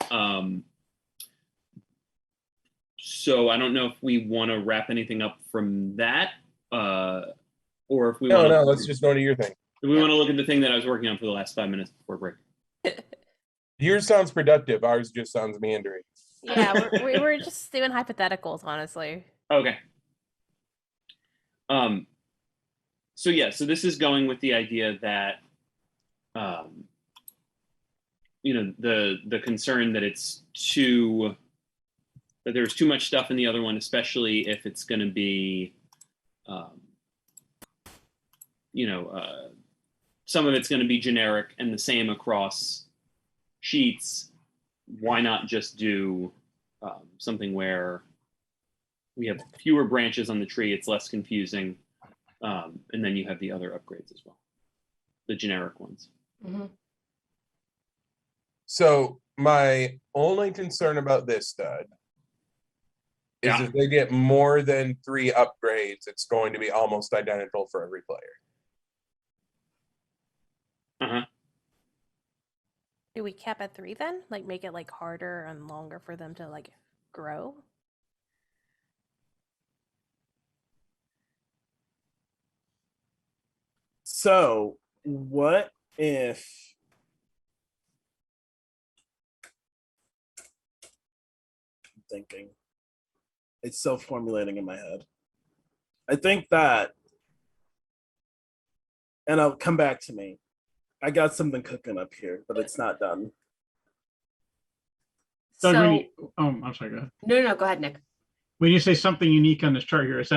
So I don't know if we want to wrap anything up from that, or if we want to. No, let's just go to your thing. If we want to look at the thing that I was working on for the last 5 minutes before break. Yours sounds productive. Ours just sounds meandering. Yeah, we're just doing hypotheticals, honestly. Okay. So this is going with the idea that, the concern that that there's too much stuff in the other one, especially if it's going to be, some of it's going to be generic and the same across sheets. Why not just do something where we have fewer branches on the tree, it's less confusing, and then you have the other upgrades as well, the generic ones. Mm-hmm. So my only concern about this stud is if they get more than 3 upgrades, it's going to be almost identical for every player. Uh-huh. Do we cap at 3 then? Like make it like harder and longer for them to like grow? So, what if I'm thinking? It's self-formulating in my head. I think that, and I'll come back to me. I got something cooking up here, but it's not done. So, I'm sorry, go ahead. no, go ahead, Nick. When you say something unique on this chart here, does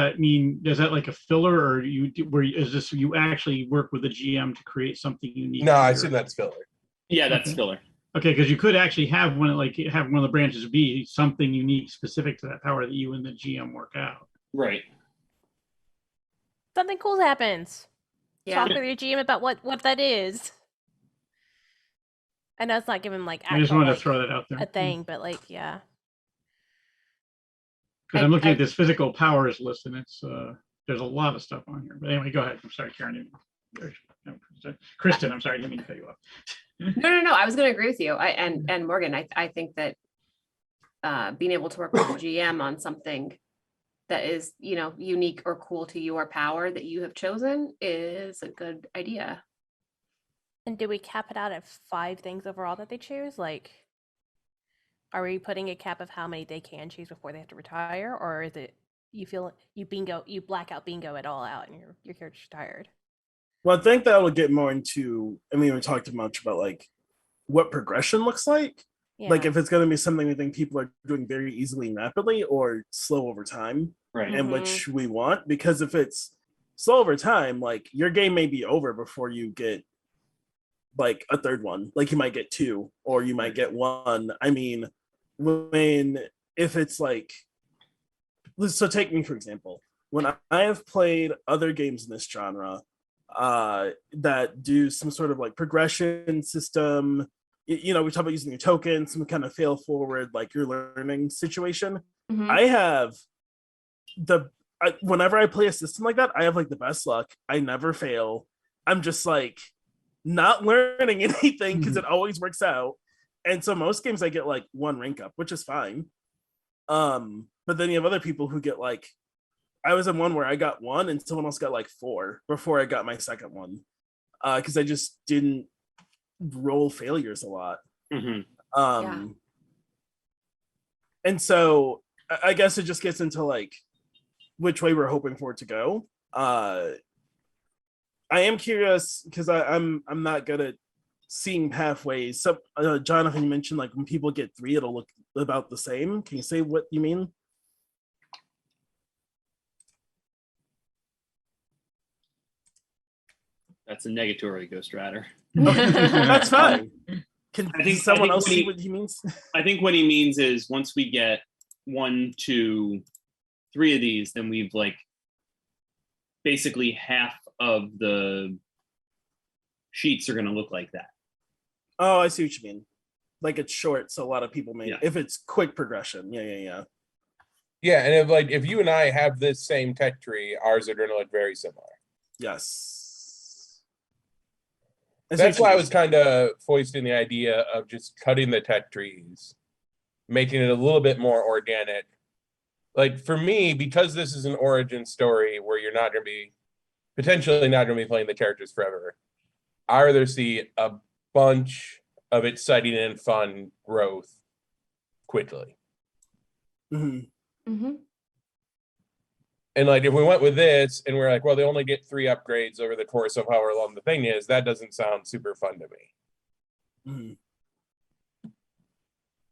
that like a filler, or you actually work with the GM to create something unique? No, I assume that's filler. Yeah, that's Okay. filler. Okay, because you could actually have one of the branches be something unique specific to that power that you and the GM work out. Right. Something cool happens. Yeah. Talk with your GM about what that is. I know it's not giving like I just actual, wanted like, to throw that out there. a thing, but like yeah. Because I'm looking at this physical powers list, and it's there's a lot of stuff on here. But anyway, go ahead. I'm sorry, Karen. Kristen, I'm sorry, I didn't mean to cut you off. No. I was going to agree with you. And Morgan, I think that being able to work with the GM on something that is, unique or cool to your power that you have chosen is a good idea. And do we cap it out at 5 things overall that they choose? Like, are we putting a cap of how many they can choose before they have to retire, or is it you black out bingo it all out, and your character's tired. Well, I think that will get more into. I mean, we talked much about like what progression looks like. Yeah. Like if it's going to be something we think people are doing very easily and rapidly, or slow over time, Right. and which we want. Because if it's slow over time, like your game may be over before you get like a third one. Like you might get 2, or you might get 1. I mean, if it's like, so take me for example. When I have played other games in this genre that do some sort of like progression system, we talk about using your tokens, some kind of fail forward, like your learning situation. I have whenever I play a system like that, I have like the best luck. I never fail. I'm just like not learning anything because it always works out. And so most games I get like 1 rank up, which is fine. But then you have other people who get like, I was in one where I got 1 and someone else got like 4 before I got my second one. Because I just didn't roll failures a lot. And so I guess it just gets into like which way we're hoping for it to go. I am curious because I'm not good at seeing pathways. So Jonathan, you mentioned like when people get 3, it'll look about the same. Can you say what you mean? That's a negatory, Ghost Rider. That's fine. I think someone else see he, what he means? I think what he means is once we get 1, 2, 3 of these, then we've like basically half of the sheets are going to look like that. Oh, I see what you mean. Like it's short, so a lot of people may. Yeah. If it's quick progression, yeah. Yeah, and if you and I have this same tech tree, ours are going to look very similar. Yes. That's why I was kind of foisting the idea of just cutting the tech trees, making it a little bit more organic. Like for me, because this is an origin story where you're not going to be, potentially not going to be playing the characters forever, I rather see a bunch of exciting and fun growth quickly. And like if we went with this and we're like, well, they only get 3 upgrades over the course of however long the thing is, that doesn't sound super fun to me.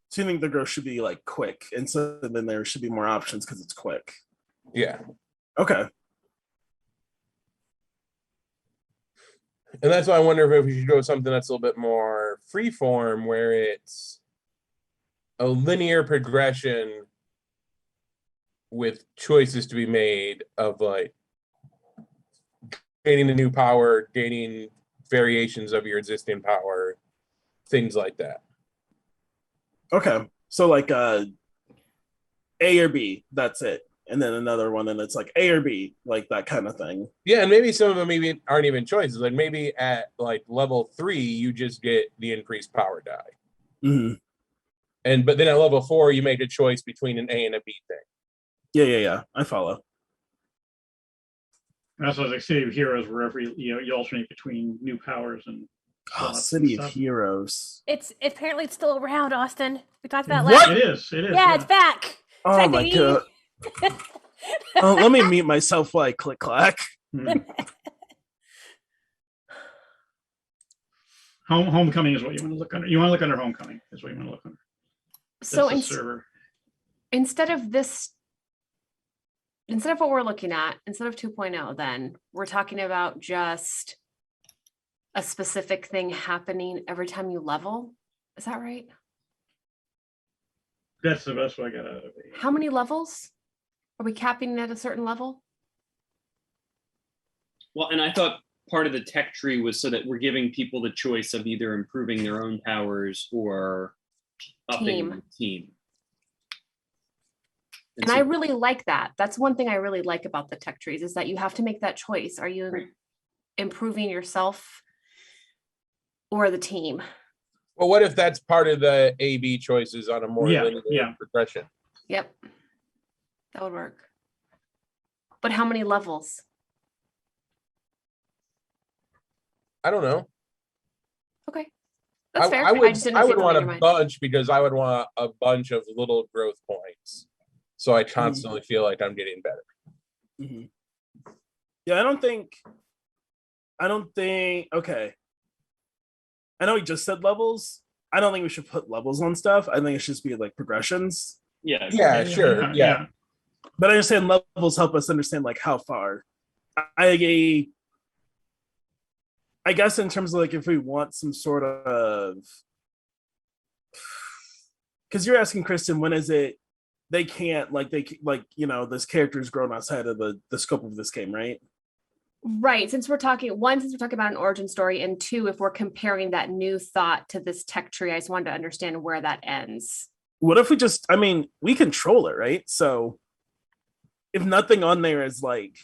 So you think the growth should be like quick, and so then there should be more options because it's quick. Yeah. Okay. And that's why I wonder if we should go with something that's a little bit more freeform, where it's a linear progression with choices to be made of like gaining a new power, gaining variations of your existing power, things like that. Okay. So like A or B, that's it. And then another one, and it's like A or B, like that kind of thing. Yeah, and maybe some of them maybe aren't even choices. Like maybe at like level 3, you just get the increased power die. But then at level 4, you make a choice between an A and a B thing. Yeah. I follow. That's what like City of Heroes, wherever you alternate between new powers and City of Heroes. It's apparently it's still around, Austin. We talked about What? last. It is. Yeah, it's back. Oh my god. Let me mute myself while I click clack. Homecoming is what you want to look under. You want to look under Homecoming is what you want to look under. So server. Instead of what we're looking at, instead of 2.0, then we're talking about just a specific thing happening every time you level. Is that right? That's the best way I got out of it. How many levels? Are we capping at a certain level? Well, and I thought part of the tech tree was so that we're giving people the choice of either improving their own powers or upping the team. And I really like that. That's one thing I really like about the tech trees is that you have to make that choice. Are you improving yourself or the team? Well, what if that's part of the A/B choices on a more linear progression? Yep, that would work. But how many levels? I don't know. Okay, that's fair. I would just didn't I see would it want in a your mind. bunch because I would want a bunch of little growth points. So I constantly feel like I'm getting better. Mm-hmm. Yeah, I don't think. Okay. I know we just said levels. I don't think we should put levels on stuff. I think it should just be like progressions. Yeah. Yeah, sure. Yeah. But I understand levels help us understand like how far. I guess in terms of like if we want some sort of, because you're asking Kristen, when is it they can't this character is grown outside of the scope of this game, right? Right. Since we're talking about an origin story, and two, if we're comparing that new thought to this tech tree, I just wanted to understand where that ends. What if we control it, right? So if nothing on there is like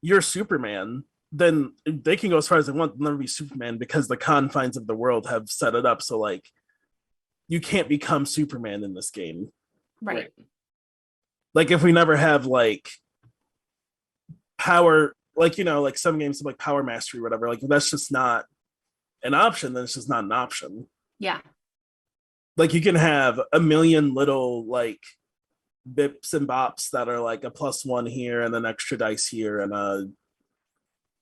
you're Superman, then they can go as far as they want. They'll never be Superman because the confines of the world have set it up so like you can't become Superman in this game. Right. Like if we never have like power, like like some games have like power mastery or whatever, like that's just not an option, then it's just not an option. Yeah. Like you can have a million little like bips and bops that are like a +1 here and an extra dice here and a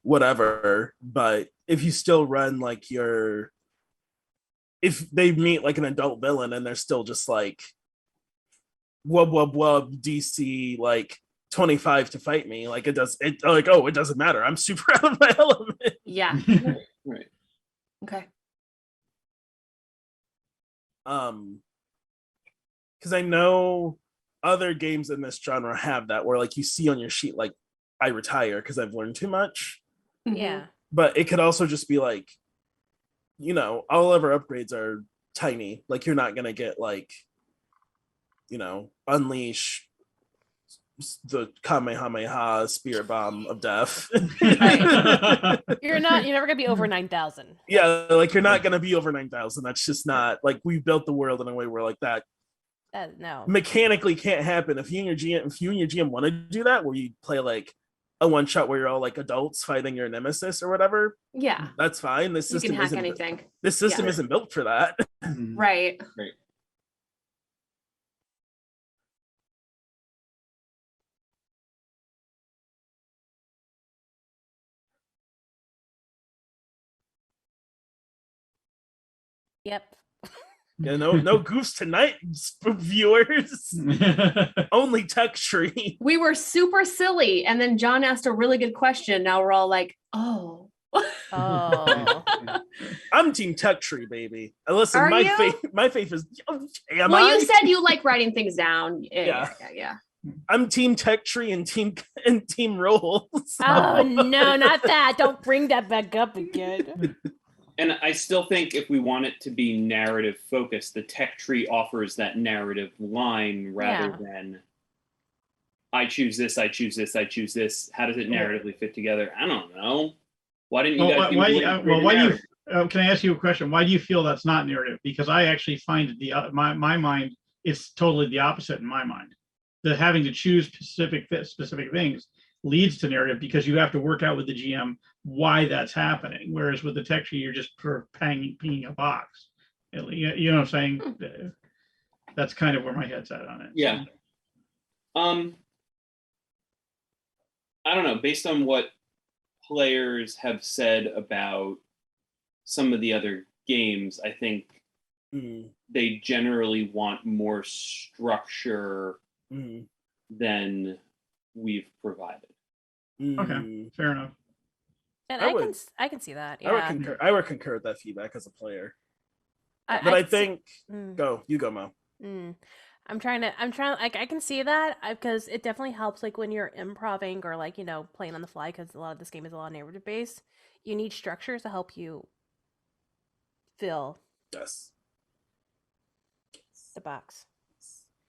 whatever, but if you still run like if they meet like an adult villain and they're still just like wub wub wub DC like 25 to fight me, like it doesn't matter, I'm super out of my element. Yeah. Right. Okay. Because I know other games in this genre have that where like you see on your sheet like I retire because I've learned too much. Yeah. But it could also just be like, all of our upgrades are tiny. Like you're not gonna get like, unleash the Kamehameha spirit bomb of death. Right. You're never gonna be over 9,000. Yeah, like you're not gonna be over 9,000. That's just not like we built the world in a way where like that no mechanically can't happen. If you and your GM want to do that, where you play like a one shot where you're all like adults fighting your nemesis or whatever, yeah, that's fine. This you system can hack anything. This system isn't built for that. Right. Right. Yep. Yeah, no goofs tonight, viewers. Only tech tree. We were super silly, and then John asked a really good question. Now we're all like, oh. Oh. I'm team tech tree, baby. Listen, Are my you? faith is. You said you like writing things down. Yeah. I'm team tech tree and team rolls. Oh no, not that! Don't bring that back up again. And I still think if we want it to be narrative focused, the tech tree offers that narrative line rather than I choose this, I choose this, I choose this. How does it narratively fit together? I don't know. Why didn't you guys? Can I ask you a question? Why do you feel that's not narrative? Because I actually find my mind is totally the opposite in my mind. The having to choose specific things leads to narrative because you have to work out with the GM why that's happening. Whereas with the tech tree, you're just pinging a box. You know what I'm saying? That's kind of where my head's at on it. Yeah. I don't know. Based on what players have said about some of the other games, I think they generally want more structure than we've provided. Okay, fair enough. And I can see that. Yeah. I would concur with that feedback as a player. I think you go, Mo. I'm trying like I can see that because it definitely helps like when you're improving or like playing on the fly, because a lot of this game is a lot of narrative based. You need structures to help you fill the box.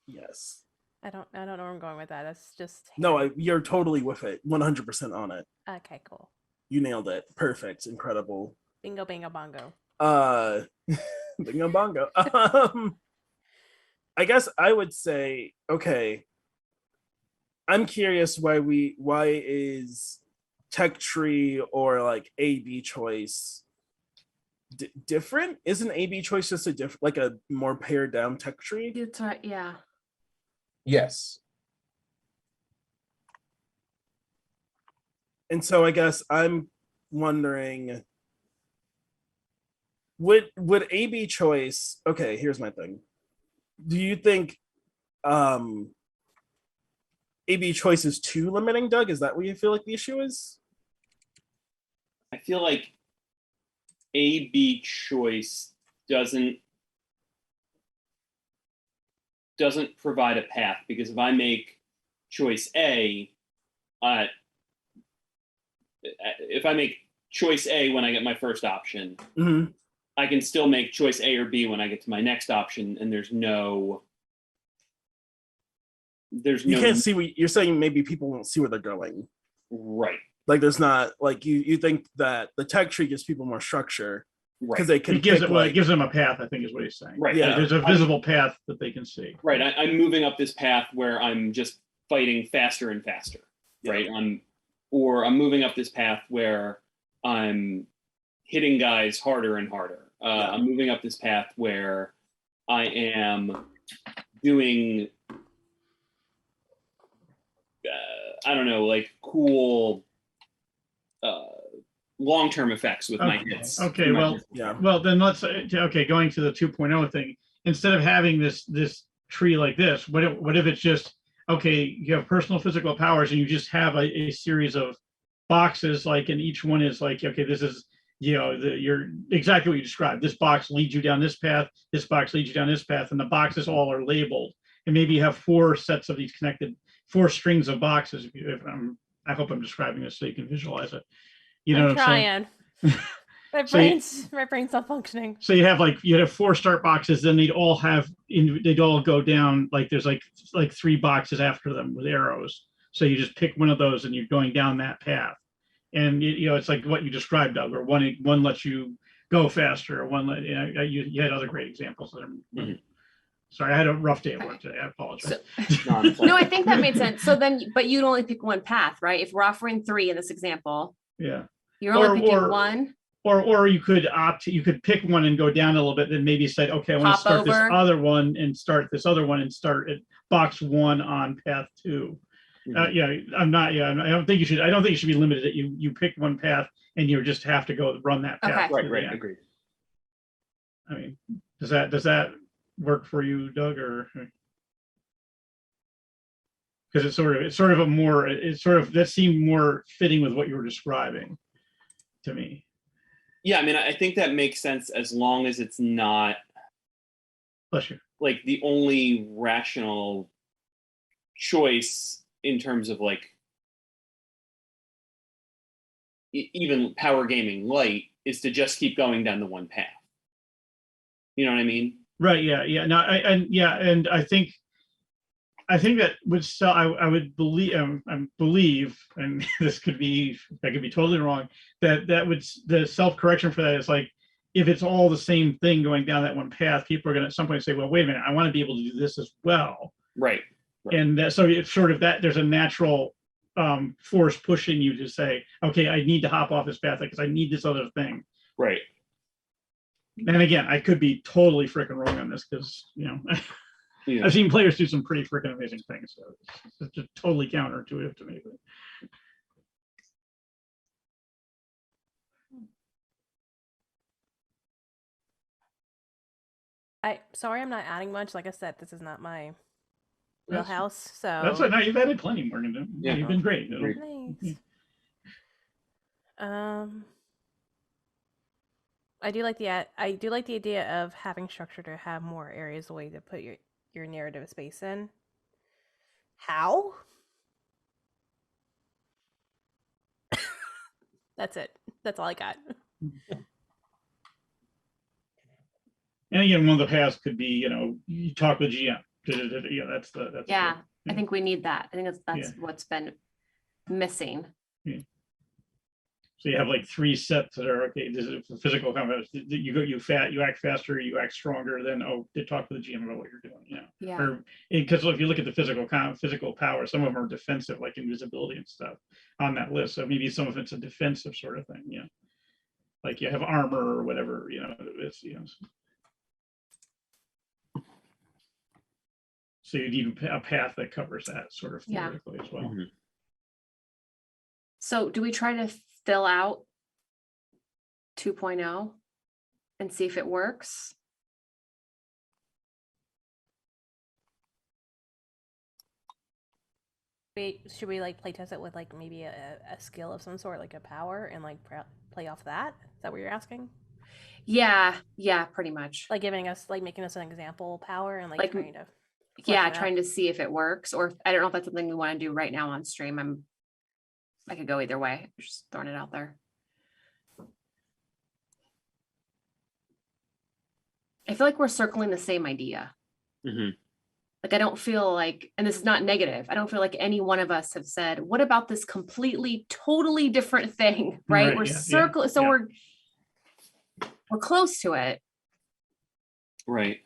Yes. I don't know where I'm going with that. That's just you're totally with it. 100% on it. Okay, cool. You nailed it. Perfect. Incredible. Bingo, bango, bongo. Bingo, bongo. I guess I would say, okay, I'm curious why is tech tree or like A/B choice different? Isn't A/B choice just a more pared down tech tree? That's right. Yeah. Yes. And so I guess I'm wondering, would AB choice? Okay, here's my thing. Do you think AB choice is too limiting, Doug? Is that what you feel like the issue is? I feel like A/B choice doesn't provide a path, because if I make choice A, if I make choice A when I get my first option, Mm-hmm. I can still make choice A or B when I get to my next option, and You can't see what you're saying. Maybe people won't see where they're going. right. Like there's not like you think that the tech tree gives people more structure because they can It gives pick, it gives them a path, I think is what he's saying. Right. Yeah. There's a visible path that they can see. Right. I'm moving up this path where I'm just fighting faster and faster. Yeah. Right. I'm moving up this path where I'm hitting guys harder and harder. Yeah. I'm moving up this path where I am doing, I don't know, like cool long-term effects with my hits. Okay, well, Yeah. well then let's going to the 2.0 thing. Instead of having this tree like this, what if it's just okay? You have personal physical powers, and you just have a series of boxes, like, and each one is like, okay, this is you're exactly what you described. This box leads you down this path. This box leads you down this path, and the boxes all are labeled. And maybe you have 4 sets of these connected, 4 strings of boxes. I hope I'm describing this so you can visualize it. You know I'm what I'm trying. saying? My brain's not functioning. So you have 4 start boxes, then they'd all go down, like there's like 3 boxes after them with arrows. So you just pick one of those and you're going down that path. And it's like what you described, Doug, or one lets you go faster, or one you had other great examples that are, sorry, I had a rough day at work today. I apologize. No, I think that made sense. So then, but you'd only pick one path, right? If we're offering 3 in this example, Yeah. you're only picking one. Or you could pick one and go down a little bit, then maybe say, okay, I want to start this other one and start this other one and start at box 1 on path 2. I don't think you should be limited that you pick one path and you just have to go run that path. Okay. Right. Agreed. I mean, does that work for you, Doug, or because that seemed more fitting with what you were describing to me. Yeah, I mean, I think that makes sense as long as it's not Bless you. like the only rational choice in terms of like even power gaming light is to just keep going down the one path. You know what I mean? Right. Yeah. No. And I think that would sell. I would believe. Believe, and I could be totally wrong. That would, the self-correction for that is like, if it's all the same thing going down that one path, people are going to at some point say, well, wait a minute, I want to be able to do this as well. Right. And so it's sort of that there's a natural force pushing you to say, okay, I need to hop off this path because I need this other thing. Right. And again, I could be totally freaking wrong on this because Yeah. I've seen players do some pretty freaking amazing things. So it's just totally counterintuitive to me. Sorry, I'm not adding much. Like I said, this is not my wheelhouse. So That's right. No, you've added plenty, Morgan. Yeah. You've been great. Thanks. I do like the idea of having structure to have more areas a way to put your narrative space in. How? That's it. That's all I got. And again, one of the paths could be, you talk with GM. That's Yeah, Yeah. I think we need that. I think that's Yeah. what's been missing. So you have like 3 sets that are okay. This is for physical combat. You act faster, you act stronger. Then they talk to the GM about what you're doing. Yeah. Because if you look at the physical power, some of them are defensive, like invisibility and stuff on that list. So maybe some of it's a defensive sort of thing. Like you have armor or whatever. It's So you need a path that covers that sort of Yeah. theoretically as well. Mhm. So do we try to fill out 2.0 and see if it works? Should we like play test it with like maybe a skill of some sort, like a power, and like play off that? Is that what you're asking? Yeah, pretty much. Like giving us, like making us an example power and like Like, trying to. Yeah, flesh it out? trying to see if it works, or I don't know if that's something we want to do right now on stream. I could go either way. Just throwing it out there. I feel like we're circling the same idea. Mhm. Like I don't feel like, and this is not negative, I don't feel like any one of us have said, what about this completely, totally different thing, right? Right, We're yeah, circling, so yeah. we're close to it. Right.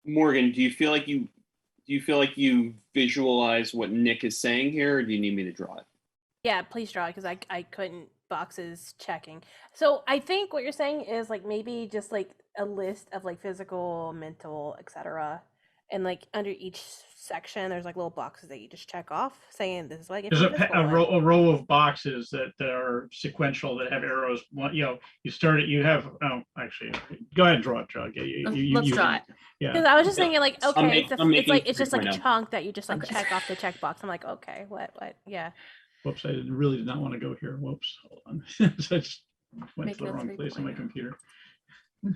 Morgan, do you feel like you visualize what Nick is saying here, or do you need me to draw it? Yeah, please draw it, because I couldn't boxes checking. So I think what you're saying is like maybe just like a list of like physical, mental, etc. And like under each section, there's like little boxes that you just check off, saying this is what I get. There's from physical, and- a row of boxes that are sequential that have arrows. You start it. You have. Oh, actually, go ahead and draw it, Doug. Let's draw it. Yeah. Because I was just thinking like, okay, it's just like a 3.0. chunk that you just like Okay. check off the checkbox. I'm like, okay, what, yeah. Whoops! I really did not want to go here. Whoops! Hold on. So I just went Make to the it a wrong place on my 3.0. computer.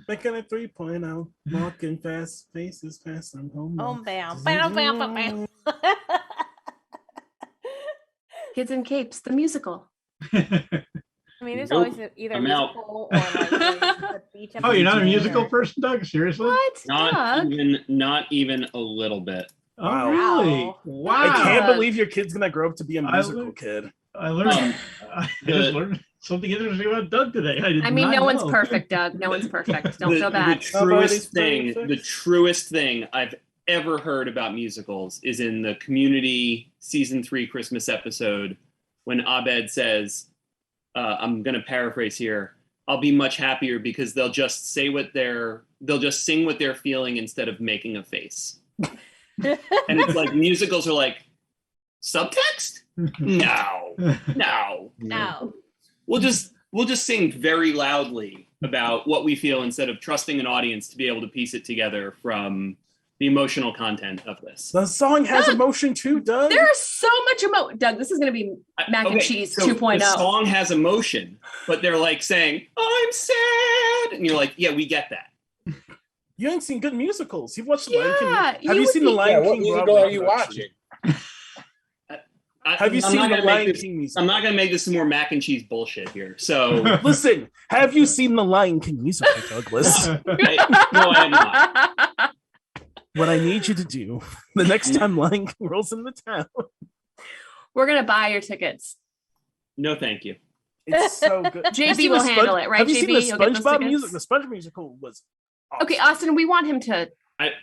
Making a 3.0, walking fast, faces fast, I'm home. Oh, bam, bam, bam, bam, bam. Kids in Capes, the musical. I mean, there's Nope, always either I'm out. musical or like a beach. Oh, you're not a episode musical or- person, Doug? Seriously? What? Doug? Not even a little bit. Oh, Wow. really? Wow. Wow! I can't Doug. believe your kid's gonna grow up to be a I musical would- kid. I learned. I just learned something interesting about Doug today. I mean, no one's know. perfect, Doug. No one's perfect. Don't the, feel the bad. truest Nobody's thing, perfect. the truest thing I've ever heard about musicals is in the Community season 3 Christmas episode when Abed says, I'm going to paraphrase here, I'll be much happier because they'll just sing what they're feeling instead of making a face. And it's like musicals are like, subtext? No. No. We'll just sing very loudly about what we feel instead of trusting an audience to be able to piece it together from the emotional content of this. The song has emotion too, Doug. There's so much emotion. Doug, this is going to be mac and cheese so 2.0. The song has emotion, but they're like saying, I'm sad. And you're like, yeah, we get that. You ain't seen good musicals. You've watched The Lion King. Yeah, Have you you would seen The be- Lion what King? musical Broadway are you production? watching? Have you I'm seen not The gonna make Lion this- King musical? I'm not going to make this some more mac and cheese bullshit here. So Listen, have you seen The Lion King musical, Douglas? no, I have not. What I need you to do the next time Lion King rolls into town, We're going to buy your tickets. No, thank you. it's so good. Have you JB seen will the handle it, right, Have you seen the JB? You'll get those SpongeBob tickets? music? The SpongeBob musical was awesome. Okay, Austin, we want him to.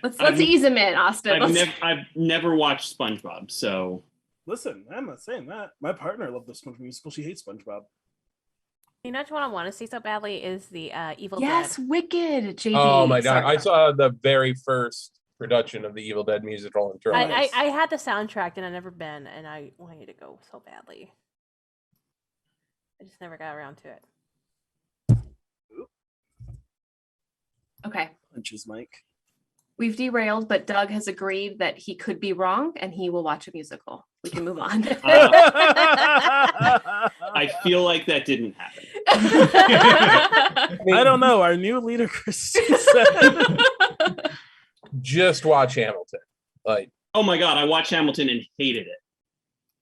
Let's I've- ease him in, Austin. I've never watched SpongeBob, so Listen, I'm not saying that. My partner loved the SpongeBob musical. She hates SpongeBob. You know what I want to see so badly is the Evil Yes, Dead. Wicked, JB. Oh my god! Sorry. I saw the very first production of the Evil Dead musical in Toronto. I had the soundtrack and I've never been, and I wanted to go so badly. I just never got around to it. Okay, Punches, Mike. we've derailed, but Doug has agreed that he could be wrong and he will watch a musical. We can move on. I feel like that didn't happen. I don't know. Our new leader, Christine, said. Just watch Hamilton. Like, Oh my god, I watched Hamilton and hated it.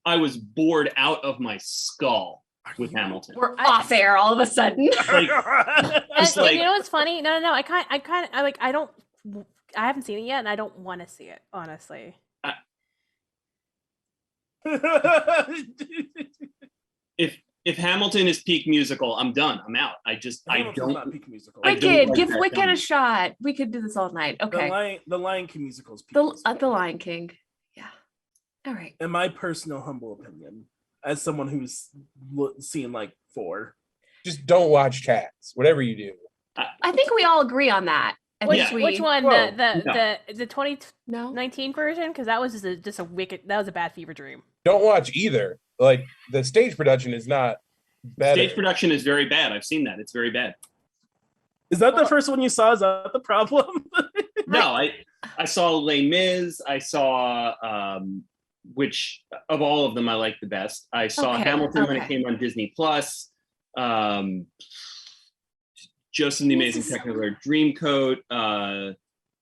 I was bored out of my skull with Hamilton. We're off air all of a sudden. Like, And, Just like- you know what's funny? No. I haven't seen it yet, and I don't want to see it. Honestly, if Hamilton is peak musical, I'm done. I'm out. I Hamilton's don't. not peak musical. I don't Wicked, like give that Wicked genre. a shot. We could do this all night. Okay. The Lion King musical is peak The musical. Lion King. Yeah. All right. In my personal humble opinion, as someone who's seen like 4. Just don't watch Cats. Whatever you do. I think we all agree on that. I Which, think we, which one? Whoa, The 2019 No. version? Because that was just a wicked. That was a bad fever dream. Don't watch either. Like the stage production is not better. Stage production is very bad. I've seen that. It's very bad. Is that the first one you saw? Is that the problem? No, I saw Les Mis. I saw which of all of them I like the best. I saw Okay, Hamilton when it okay. came on Disney Plus. Joseph and the Amazing Technicolor Dreamcoat.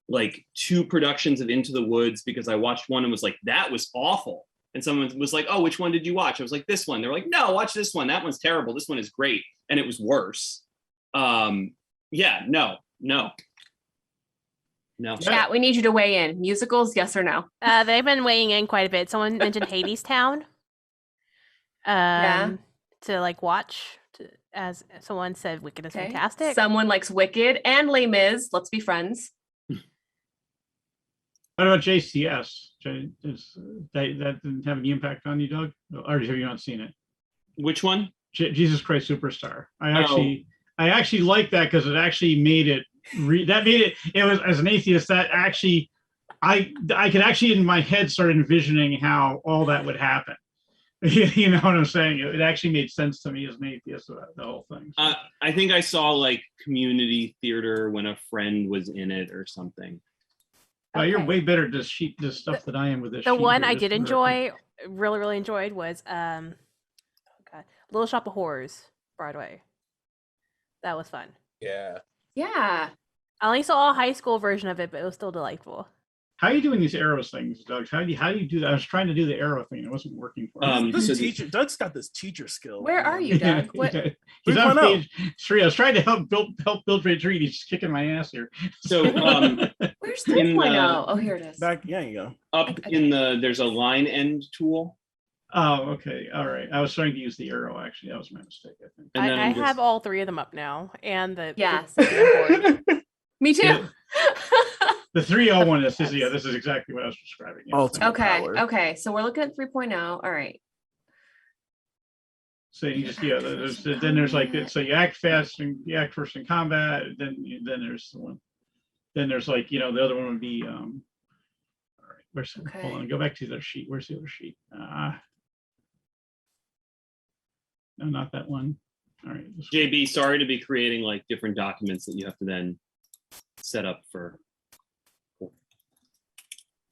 Like 2 productions of Into the Woods, because I watched one and was like, that was awful. And someone was like, oh, which one did you watch? I was like, this one. They're like, no, watch this one. That one's terrible. This one is great. And it was worse. Yeah, no. Chat, we need you to weigh in. Musicals, yes or no? They've been weighing in quite a bit. Someone mentioned Hades Town. Yeah. To like watch. As someone said, Wicked is fantastic. Someone likes Wicked and Les Mis. Let's be friends. What about JCS? That didn't have any impact on you, Doug? Or have you not seen it? Which one? Jesus Christ Superstar. I actually like that because it actually made it. It was, as an atheist, that actually I could actually in my head start envisioning how all that would happen. You know what I'm saying? It actually made sense to me as an atheist about the whole thing. So. I think I saw like community theater when a friend was in it or something. Wow, you're way better at this stuff than I am with this. The sheet one here. I This did is enjoy, really enjoyed, was Little Shop of Horrors, Broadway. That was fun. Yeah. Yeah. I only saw a high school version of it, but it was still delightful. How are you doing these arrows things, Doug? How do you do that? I was trying to do the arrow thing. It wasn't working for me. Doug's got this teacher skill. Where are you, Doug? What? He's on 3.0. page 3. I was trying to help build Ray Treat. He's kicking my ass here. So Where's 3.0? Oh, here it is. Back, yeah, you go. up in there's a line end tool. Oh, okay. All right. I was trying to use the arrow, actually. That was my mistake, I think. And then I I'm just- have all 3 of them up now, and the Yes. the board. Me too. Yeah. The 3.0 one is this is exactly what I was describing. Yeah. Ultimate Okay. power. Okay. So we're looking at 3.0. All right. So you just then there's like so you act fast and you act first in combat. Then there's the one. Then there's like the other one would be all right. Where's Okay. Hold on, go back to the other sheet. Where's the other sheet? No, not that one. All right. this one. JB, sorry to be creating like different documents that you have to then set up for.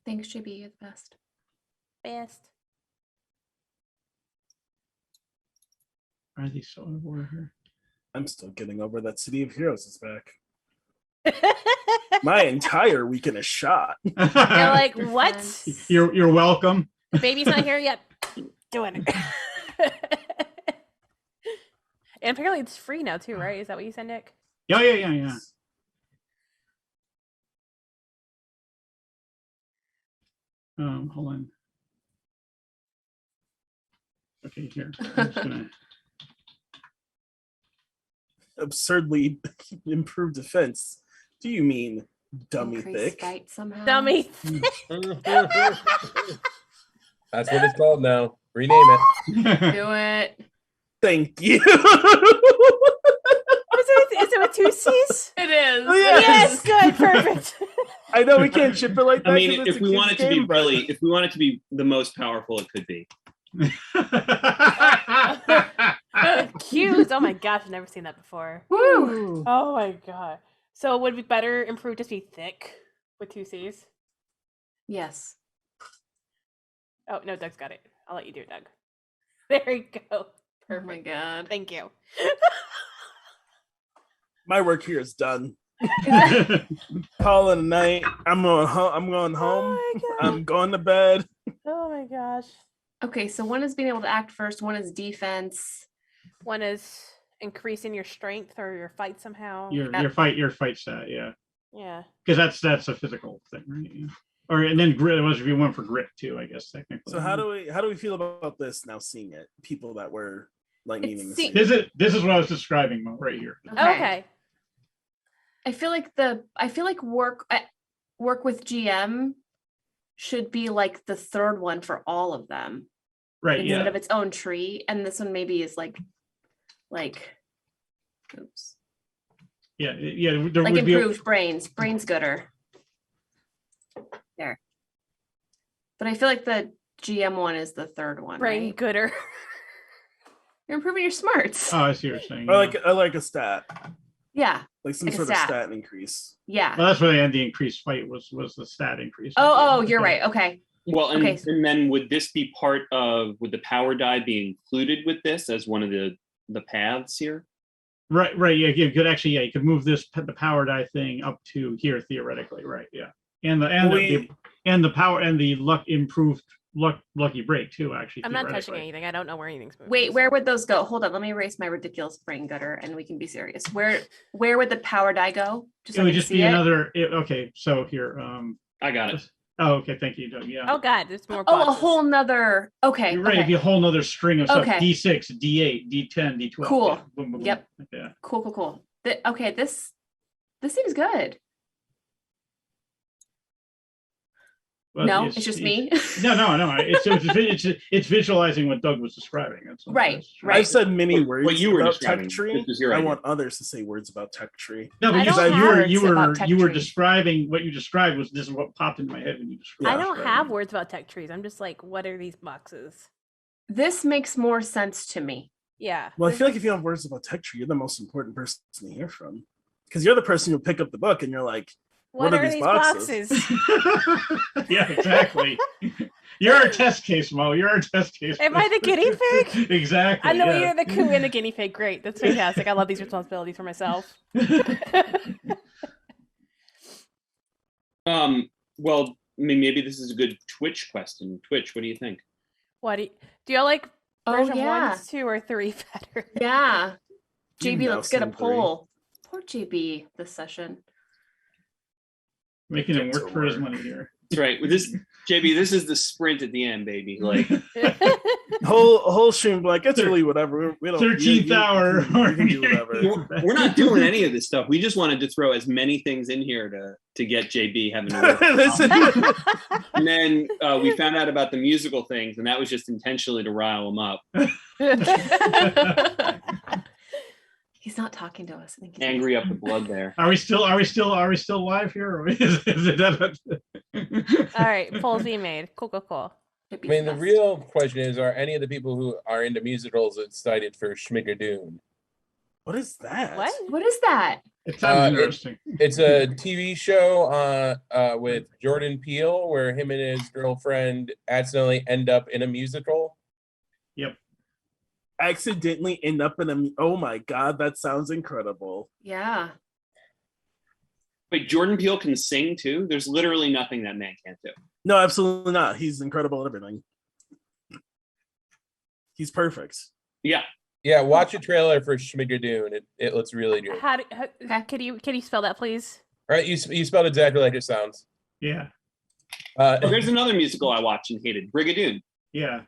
Thanks, JB. You're the best. Best. Why are these so out of order here? I'm still getting over that City of Heroes is back. My entire weekend is shot. They're like, what? You're welcome. The baby's not here yet. Doing it. And apparently it's free now too, right? Is that what you said, Nick? Yeah. Hold on. Okay, here. I'm just gonna. Absurdly improved defense. Do you mean dummy Increase thick? Spite somehow. Dummy. That's what it's called now. Rename it. Do it. Thank you. Is it with 2 C's? It is. Oh, yeah. Yes, good, perfect. I know we can't ship it like that. I mean, 'cause it's if a we kid's want it to be game, but- if we want it to be the most powerful it could be. Cute. Oh my gosh, I've never seen that before. Woo. Oh my god. So would it be better improved just be thick with 2 C's? Yes. Oh no, Doug's got it. I'll let you do it, Doug. There you go. Oh my god. Thank you. My work here is done. Call it a night. I'm going home. Oh my god. I'm going to bed. Oh my gosh. Okay, so one is being able to act first. One is defense. One is increasing your strength or your fight somehow. your fight stat, yeah. Yeah. Because that's a physical thing, right? Yeah. Or and then grit was if you went for grit too, I guess technically. So how do we feel about this now? Seeing it, people that were like needing to See- see it. this is what I was describing right here. Okay. I feel like work with GM should be like the third one for all of them. Right. instead Yeah. of its own tree, and this one maybe is like, oops, Yeah. Yeah. There like would be. improved brains gooder. There. But I feel like the GM one is the third one, Brain right? gooder. You're improving your smarts. Oh, I see what you're saying. I like a stat, Yeah. like some Like a sort of stat. stat increase. Yeah. Well, that's where they had the increased fight was the stat increase. Oh, you're right. Okay. Well, and, Okay. and then would this be would the power die be included with this as one of the paths here? Right. Yeah. You could actually, you could move the power die thing up to here theoretically. Right. Yeah. And the power and the lucky break too. Actually, I'm not touching theoretically. anything. I don't know where anything's moving. Wait, so- where would those go? Hold on, let me erase my ridiculous brain gutter and we can be serious. Where would the power die go? It so I would can just see be it? another. Okay. So here. I got it. Oh, okay. Thank you, Doug. Yeah. Oh God, there's more. Oh, a boxes. whole nother. Okay. You're right. It'd Okay. be a whole nother string of stuff. Okay. D6, D8, D10, D12. Cool. Yeah. Boom, boom, boom. Yep. Yeah. Cool. Okay, this seems good. Well, No, it's just me. No. It's visualizing what Doug was describing. That's all it Right, is. right. I've said many What words you were about describing, tech tree. this is your I idea. want others to say words about tech tree. No, but I you don't said have you words about tech were tree. describing what you described was this is what popped into my head when you described. I don't describing have it. words about tech trees. I'm just like, what are these boxes? This makes more sense to me. Yeah. Well, I feel like if you have words about tech tree, you're the most important person to hear from, because you're the person who'll pick up the book and you're like, What are are these these boxes? boxes? Yeah, exactly. You're our test case, Mo. You're our test case. Am I the guinea pig? Exactly. I know yeah. you're the coup and the guinea pig. Great. That's fantastic. I love these responsibilities for myself. Well, I mean, maybe this is a good Twitch question. Twitch, what do you think? What do y'all like Oh, version yeah. 1, 2, or 3 better? Yeah. You JB, let's get a Nelson three. poll. Poor JB this session. Making him Gets work for his over. money here. That's right. With this, JB, this is the sprint at the end, baby. Like, whole stream like it's really whatever. We don't 13th hour. You can do whatever. we're not doing any of this stuff. We just wanted to throw as many things in here to get JB having to work. Listen, And then we found out about the musical things, and that was just intentionally to rile him up. He's not talking to us. I think he's Angry up the blood there. Are we still live here? Or is it All right, polls being made. Cool. JB's I mean, the best. real question is: are any of the people who are into musicals excited for Schmigadoon? what is that? What? What is that? It sounds it- interesting. It's a TV show with Jordan Peele, where him and his girlfriend accidentally end up in a musical. Accidentally end up in a. Oh my god, that sounds incredible. Yeah. Wait, Jordan Peele can sing too? There's literally nothing that man can't do. No, absolutely not. He's incredible at everything. He's perfect. Yeah. Yeah, watch a trailer for Schmigadoon. It looks really good. Okay. Can you spell that, please? All right, you spelled exactly like it sounds. Yeah. Oh, there's another musical I watched and hated, Brigadoon. Yeah.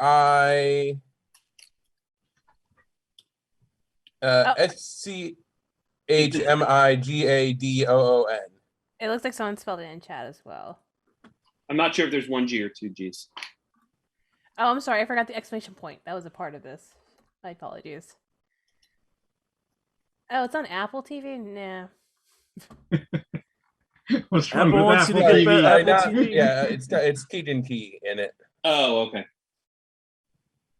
SCHI SCHMIGADOON. It looks like someone spelled it in chat as well. I'm not sure if there's one G or two G's. Oh, I'm sorry. I forgot the exclamation point. That was a part of this. My apologies. Oh, it's on Apple TV? Nah. What's wrong Apple with wants you to Apple get TV? that Apple TV. Yeah, it's Keaton Key in it. Oh, okay.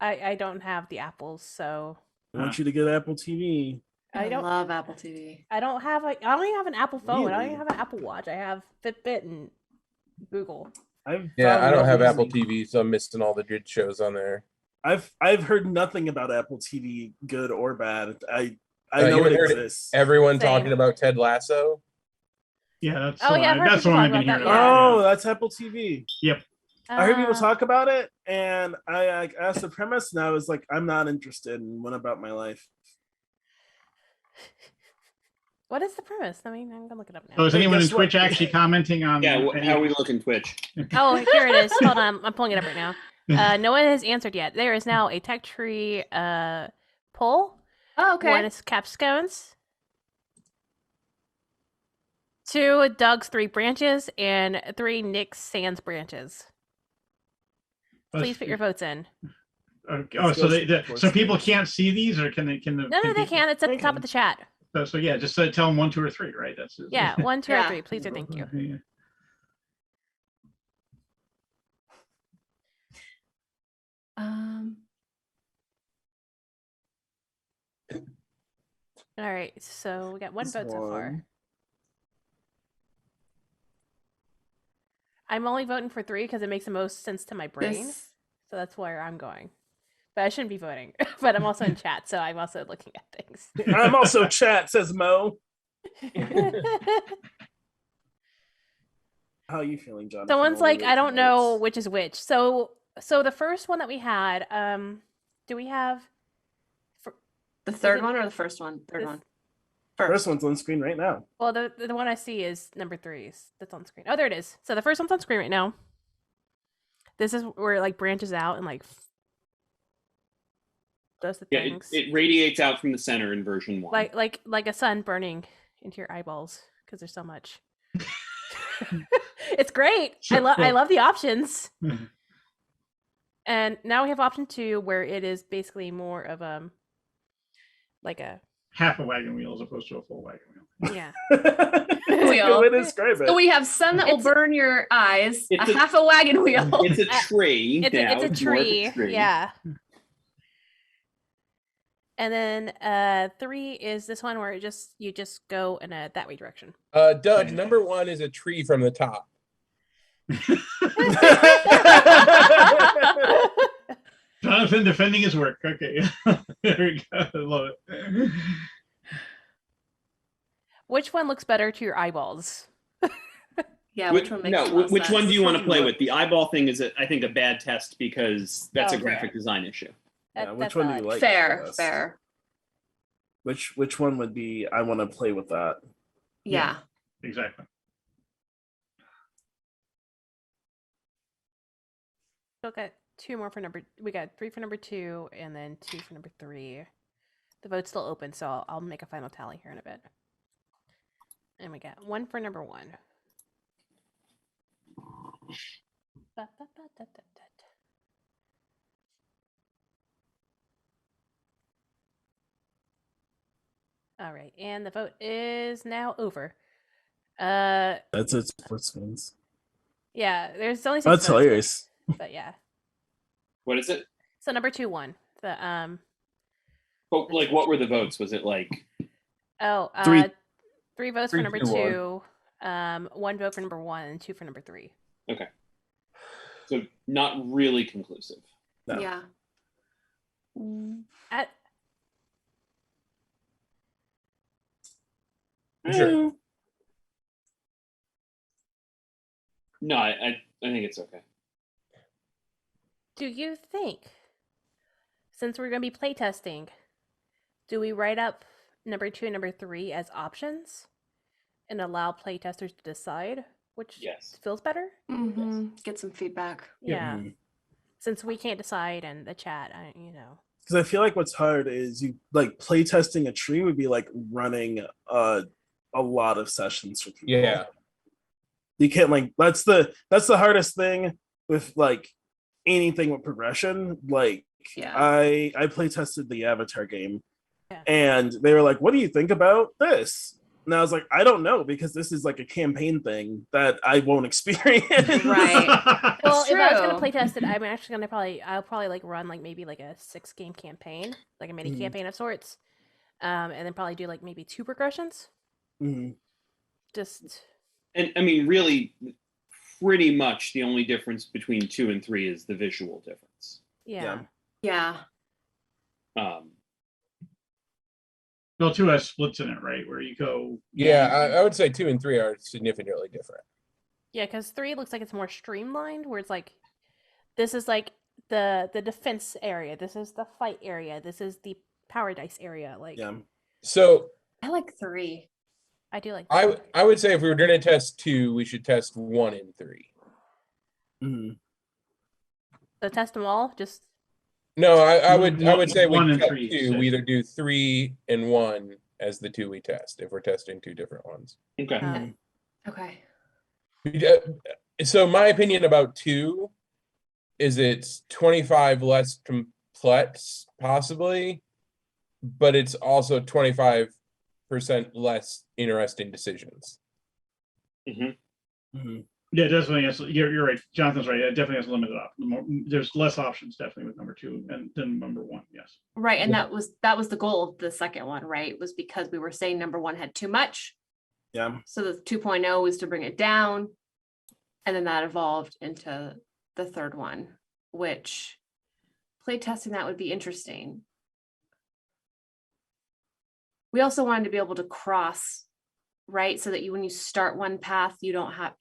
I don't have the apples, so I want you to get Apple TV. I don't love Apple TV. I don't even have an Apple phone. I don't Really? even have an Apple Watch. I have Fitbit and Google. Yeah, I don't have Apple TV. TV, so I'm missing all the good shows on there. I've heard nothing about Apple TV, good or bad. I You know it haven't heard exists. Everyone Same. talking about Ted Lasso. Yeah, that's Oh, yeah, I've heard that's the people one I've talk been about hearing that, about. Oh, that's Apple TV. I heard people talk about it, and I asked the premise, and I was like, I'm not interested, and went about my life. What is the premise? I mean, I'm gonna look it up now. So is anyone in guess what? Twitch actually commenting on? Yeah, any how of are we these? looking Twitch? Oh, here it is. Hold on, I'm pulling it up right now. No one has answered yet. There is now a tech tree poll. Oh, okay. 1 is capscones. 2 Doug's 3 branches, and 3 Nick's sans branches. Please put your votes in. Okay. Oh, so so people can't see these, or can they? No, they can. It's at the top of the chat. So yeah, just tell them 1, 2, or 3, right? That's Yeah, 1, 2, or Yeah. 3. Please or thank you. Yeah. All right, so we got one vote so far. I'm only voting for 3 because it makes the most sense to my brain. So that's where I'm going. But I shouldn't be voting. But I'm also in chat, so I'm also looking at things. I'm also chat, says Mo. How are you feeling, Jonathan? Someone's like, I don't know which is which. So the first one that we had, do we have The third one or the first one? Third one. First one's on screen right now. Well, the one I see is number 3 that's on screen. Oh, there it is. So the first one's on screen right now. This is where it like branches out and like does the things. It radiates out from the center in version 1. Like a sun burning into your eyeballs because there's so much. It's great. I love the options. And now we have option 2 where it is basically more of like a half a wagon wheel as opposed to a full wagon wheel. Yeah. Wheel. Describe it. So we have sun that will burn your eyes. Half a wagon wheel. It's a tree. It's a tree. Yeah. And then 3 is this one where you just go in a that way direction. Doug, number 1 is a tree from the top. Jonathan defending his work. Okay. There we go. I love it. Which one looks better to your eyeballs? Yeah, which one makes which one do you want to play with? The eyeball thing is, I think, a bad test because that's a graphic design issue. Which one do you like? Fair. Which one would be? I want to play with that. Yeah. Exactly. Still got 2 more for number. We got 3 for number 2, and then 2 for number 3. The vote's still open, so I'll make a final tally here in a bit. And we got 1 for number 1. All right, and the vote is now over. That's it. Sports fans. Yeah, there's only 6 That's votes, hilarious. but yeah. What is it? So number 2 won. The Oh, like what were the votes? Was it like 3 votes for number 2, 1 vote for number 1, and 2 for number 3. Okay. So not really conclusive. No. Yeah. Sure. No, I think it's okay. Do you think, since we're going to be playtesting, do we write up number 2 and number 3 as options and allow playtesters to decide which feels better? Mm-hmm. Get some feedback. Yeah. Since we can't decide and the chat, Because I feel like what's hard is you like playtesting a tree would be like running a lot of sessions for people. Yeah. You can't like that's the hardest thing with like anything with progression. Like I play tested the Avatar game and they were like, what do you think about this? And I was like, I don't know, because this is like a campaign thing that I won't experience. Right. Well, if I was gonna play test it, I'm actually gonna I'll probably like run like maybe like a 6-game campaign, like a mini campaign of sorts. And then probably do like maybe 2 progressions. Just And I mean, really, pretty much the only difference between 2 and 3 is the visual difference. Yeah. Well, 2 has splits in it, right? Where you go. Yeah, I would say 2 and 3 are significantly different. Yeah, because 3 looks like it's more streamlined, where it's like, this is like the defense area, this is the fight area, this is the power dice area. Like, so I like 3. I do like. I would say if we were going to test 2, we should test 1 and 3. So test them all. Just no, I would say we 1 and test 3. 2. We either do 3 and 1 as the 2 we test if we're testing 2 different ones. Okay. Okay. So my opinion about 2 is it's 25 less complex, possibly, but it's also 25% less interesting decisions. Yeah, definitely. You're right. Jonathan's right. It definitely has limited options. There's less options definitely with number 2 than number 1. Yes. Right. And that was the goal of the second one, right? Was because we were saying number 1 had too much. Yeah. So the 2.0 was to bring it down. And then that evolved into the third one, which playtesting that would be interesting. We also wanted to be able to cross, right? So that when you start one path, you don't have,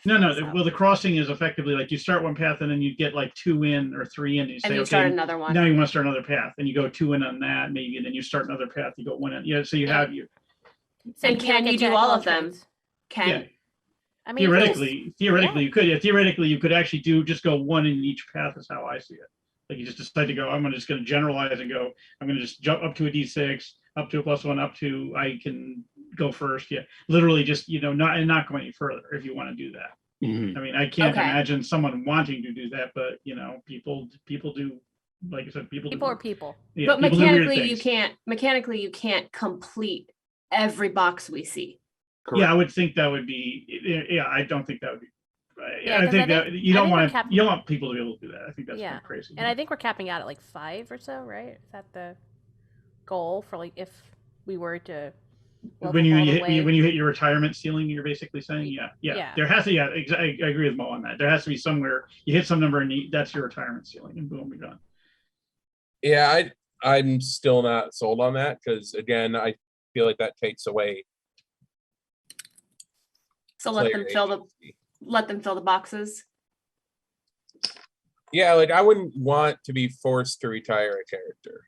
No. Well, the crossing is effectively like you start one path and then you get like 2 in or 3 in. And you say, and you okay, start another one. Now you want to start another path, and you go 2 in on that, maybe, and then you start another path. You go 1 in. Yeah. So you have you. And can you do all of them? Yeah. I mean, Theoretically, you could. Yeah, theoretically, you could actually just go 1 in each path. Is how I see it. Like you just decide to go. I'm just going to generalize and go. I'm going to just jump up to a D6, up to a +1, up to I can go first. Yeah, literally just not go any further if you want to do that. I mean, I can't imagine someone wanting to do that, but people do. Like I said, people are people. Yeah, but people mechanically, you can't complete every box we see. Correct. Yeah, I would think that would be. Yeah, I don't think that would be. Yeah, I think that you don't want people to be able to do that. I think that's kind of crazy. And I think we're capping out at like 5 or so, right? Is that the goal for like if we were to? When you hit your retirement ceiling, you're basically saying, yeah. There has to, I agree with Mo on that. There has to be somewhere you hit some number and that's your retirement ceiling, and boom, you're done. Yeah, I'm still not sold on that because again, I feel like that takes away. So let them fill the boxes. Yeah, like I wouldn't want to be forced to retire a character.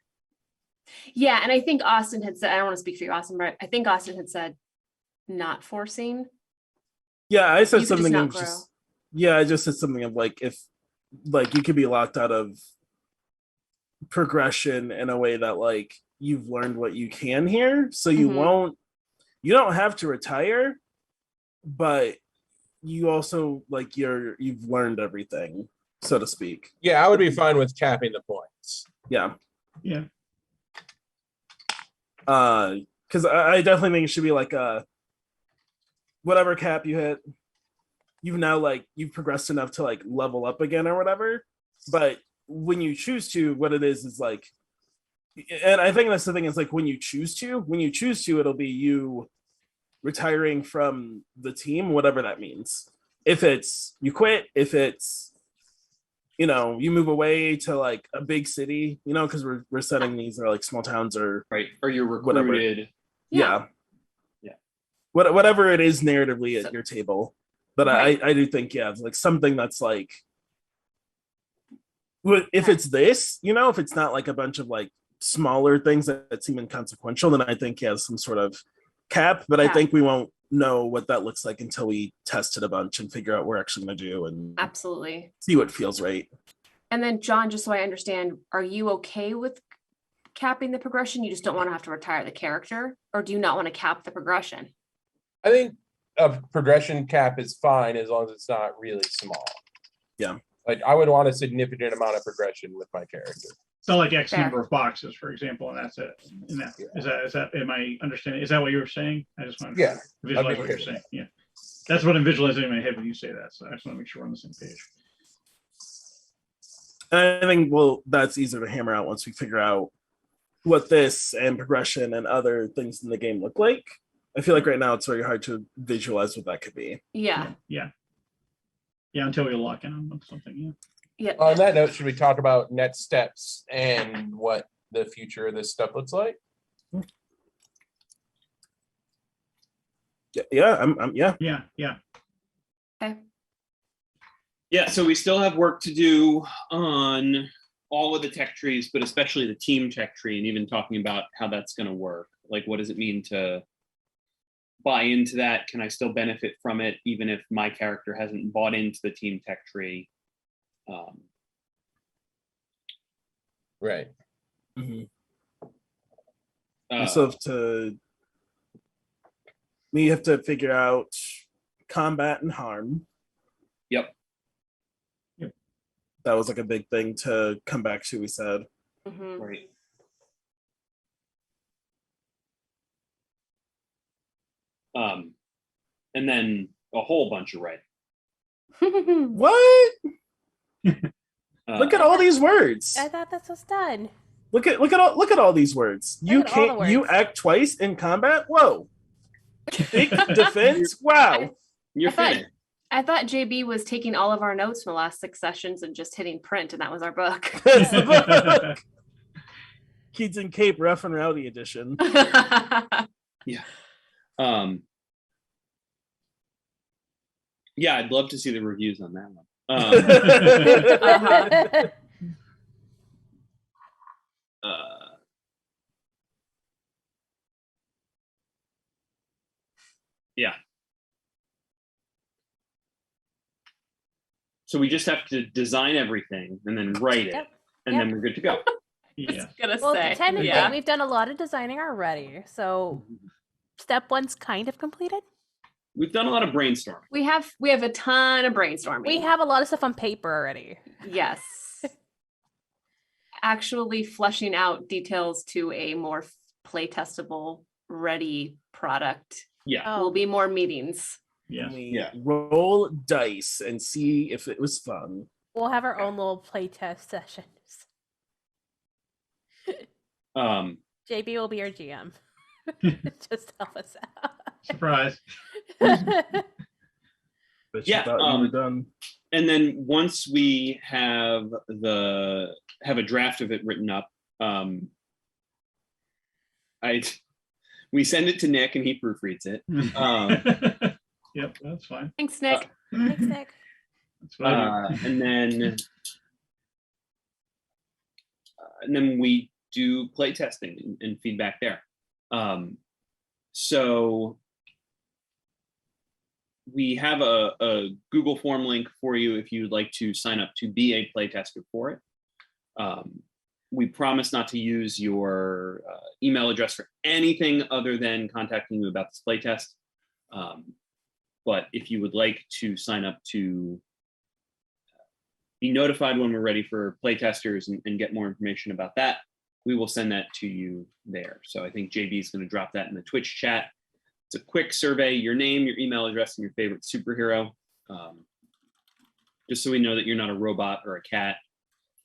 Yeah, and I think Austin had said, I don't want to speak for you, Austin, but I think Austin had said not forcing. Yeah, I said something of I just said something of like if like you could be locked out of progression in a way that like you've learned what you can here, so you don't have to retire, but you also like you've learned everything, so to speak. Yeah, I would be fine with capping the points. Yeah. Because I definitely think it should be like whatever cap you hit, you've progressed enough to like level up again or whatever. But when you choose to, what it is like, and I think that's the thing, is like when you choose to, it'll be you retiring from the team, whatever that means. If it's you quit, if it's you move away to like a big city, because we're setting these are like small towns or you're recruited. Whatever. Yeah. Whatever it is narratively at your table. But I do think, like something that's like, if it's this, if it's not like a bunch of like smaller things that seem inconsequential, then I think some sort of cap. But I think we won't know what that looks like until we test it a bunch and figure out what we're actually going to do and absolutely see what feels right. And then John, just so I understand, are you okay with capping the progression? You just don't want to have to retire the character, or do you not want to cap the progression? I think a progression cap is fine as long as it's not really small. Yeah. Like I would want a significant amount of progression with my character. So like X number of boxes, for example, and that's it. And is that am I understanding? Is that what you were saying? I just want to visualize what you're saying. Yeah. That's what I'm visualizing in my head when you say that. So I just want to make sure we're on the same page. I think that's easier to hammer out once we figure out what this and progression and other things in the game look like. I feel like right now it's very hard to visualize what that could be. Yeah, until we lock in on something. Yeah. On that note, should we talk about next steps and what the future of this stuff looks like? Yeah. Okay. Yeah, so we still have work to do on all of the tech trees, but especially the team tech tree, and even talking about how that's going to work. Like, what does it mean to buy into that? Can I still benefit from it, even if my character hasn't bought into the team tech tree? Right. Mm-hmm. We have to figure out combat and harm. Yep. that was like a big thing to come back to, we said. Mhm. Right. And then a whole bunch of writing. What? Uh, Look at all these words. I thought this was done. Look at all these words. You Look at all the can't. You words. act twice in combat. Whoa. Big defense. Wow. You're I thought- finished. I thought JB was taking all of our notes from the last 6 sessions and just hitting print, and that was our book. That's the book. Kids in Cape, Rough and Rowdy edition. Yeah, I'd love to see the reviews on that one. Uh-huh. Yeah. So we just have to design everything and then write it, Yep. and then we're good to go. Yeah. Gonna Well, say. technically, Yeah. we've done a lot of designing already. So step 1's kind of completed. We've done a lot of brainstorming. We have a ton of brainstorming. We have a lot of stuff on paper already. Yes. Actually fleshing out details to a more play testable, ready product Yeah. will be more meetings. Yes. We Yeah. roll dice and see if it was fun. We'll have our own little play test sessions. JB will be our GM. Just help us Surprise. out. But Yeah, you thought you were done. And then once we have a draft of it written up, we send it to Nick and he proofreads it. Yep, that's fine. Thanks, Nick. Thanks, Nick. That's what I do. And then we do play testing and feedback there. So we have a Google form link for you if you'd like to sign up to be a playtester for it. We promise not to use your email address for anything other than contacting you about this playtest. But if you would like to sign up to be notified when we're ready for playtesters and get more information about that, we will send that to you there. So I think JB is going to drop that in the Twitch chat. It's a quick survey, your name, your email address, and your favorite superhero. Just so we know that you're not a robot or a cat.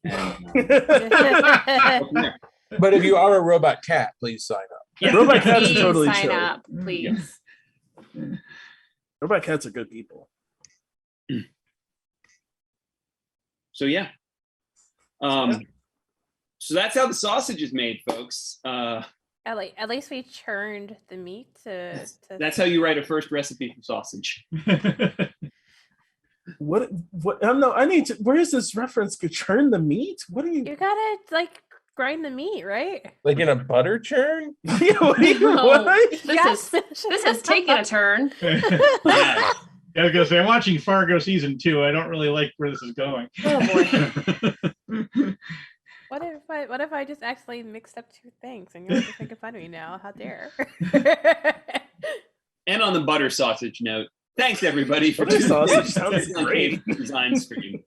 And, go from there. But if you are a robot cat, please sign up. Yeah. Robot cats are Please totally sign chill. up, please. Robot cats are good people. So yeah. So that's how the sausage is made, folks. At least we churned the meat to That's how you write a first recipe for sausage. What? No, I need to. Where is this reference? To churn the meat? What are you? You gotta like grind the meat, right? Like in a butter churn? What? This has taken a turn. Yeah. I was gonna say, I'm watching Fargo season 2. I don't really like where this is going. Oh boy. What if I just actually mixed up two things and you're just making fun of me now? How dare? And on the butter sausage note, thanks everybody for Butter sausage tuning in to sounds Excellent great. Design Stream.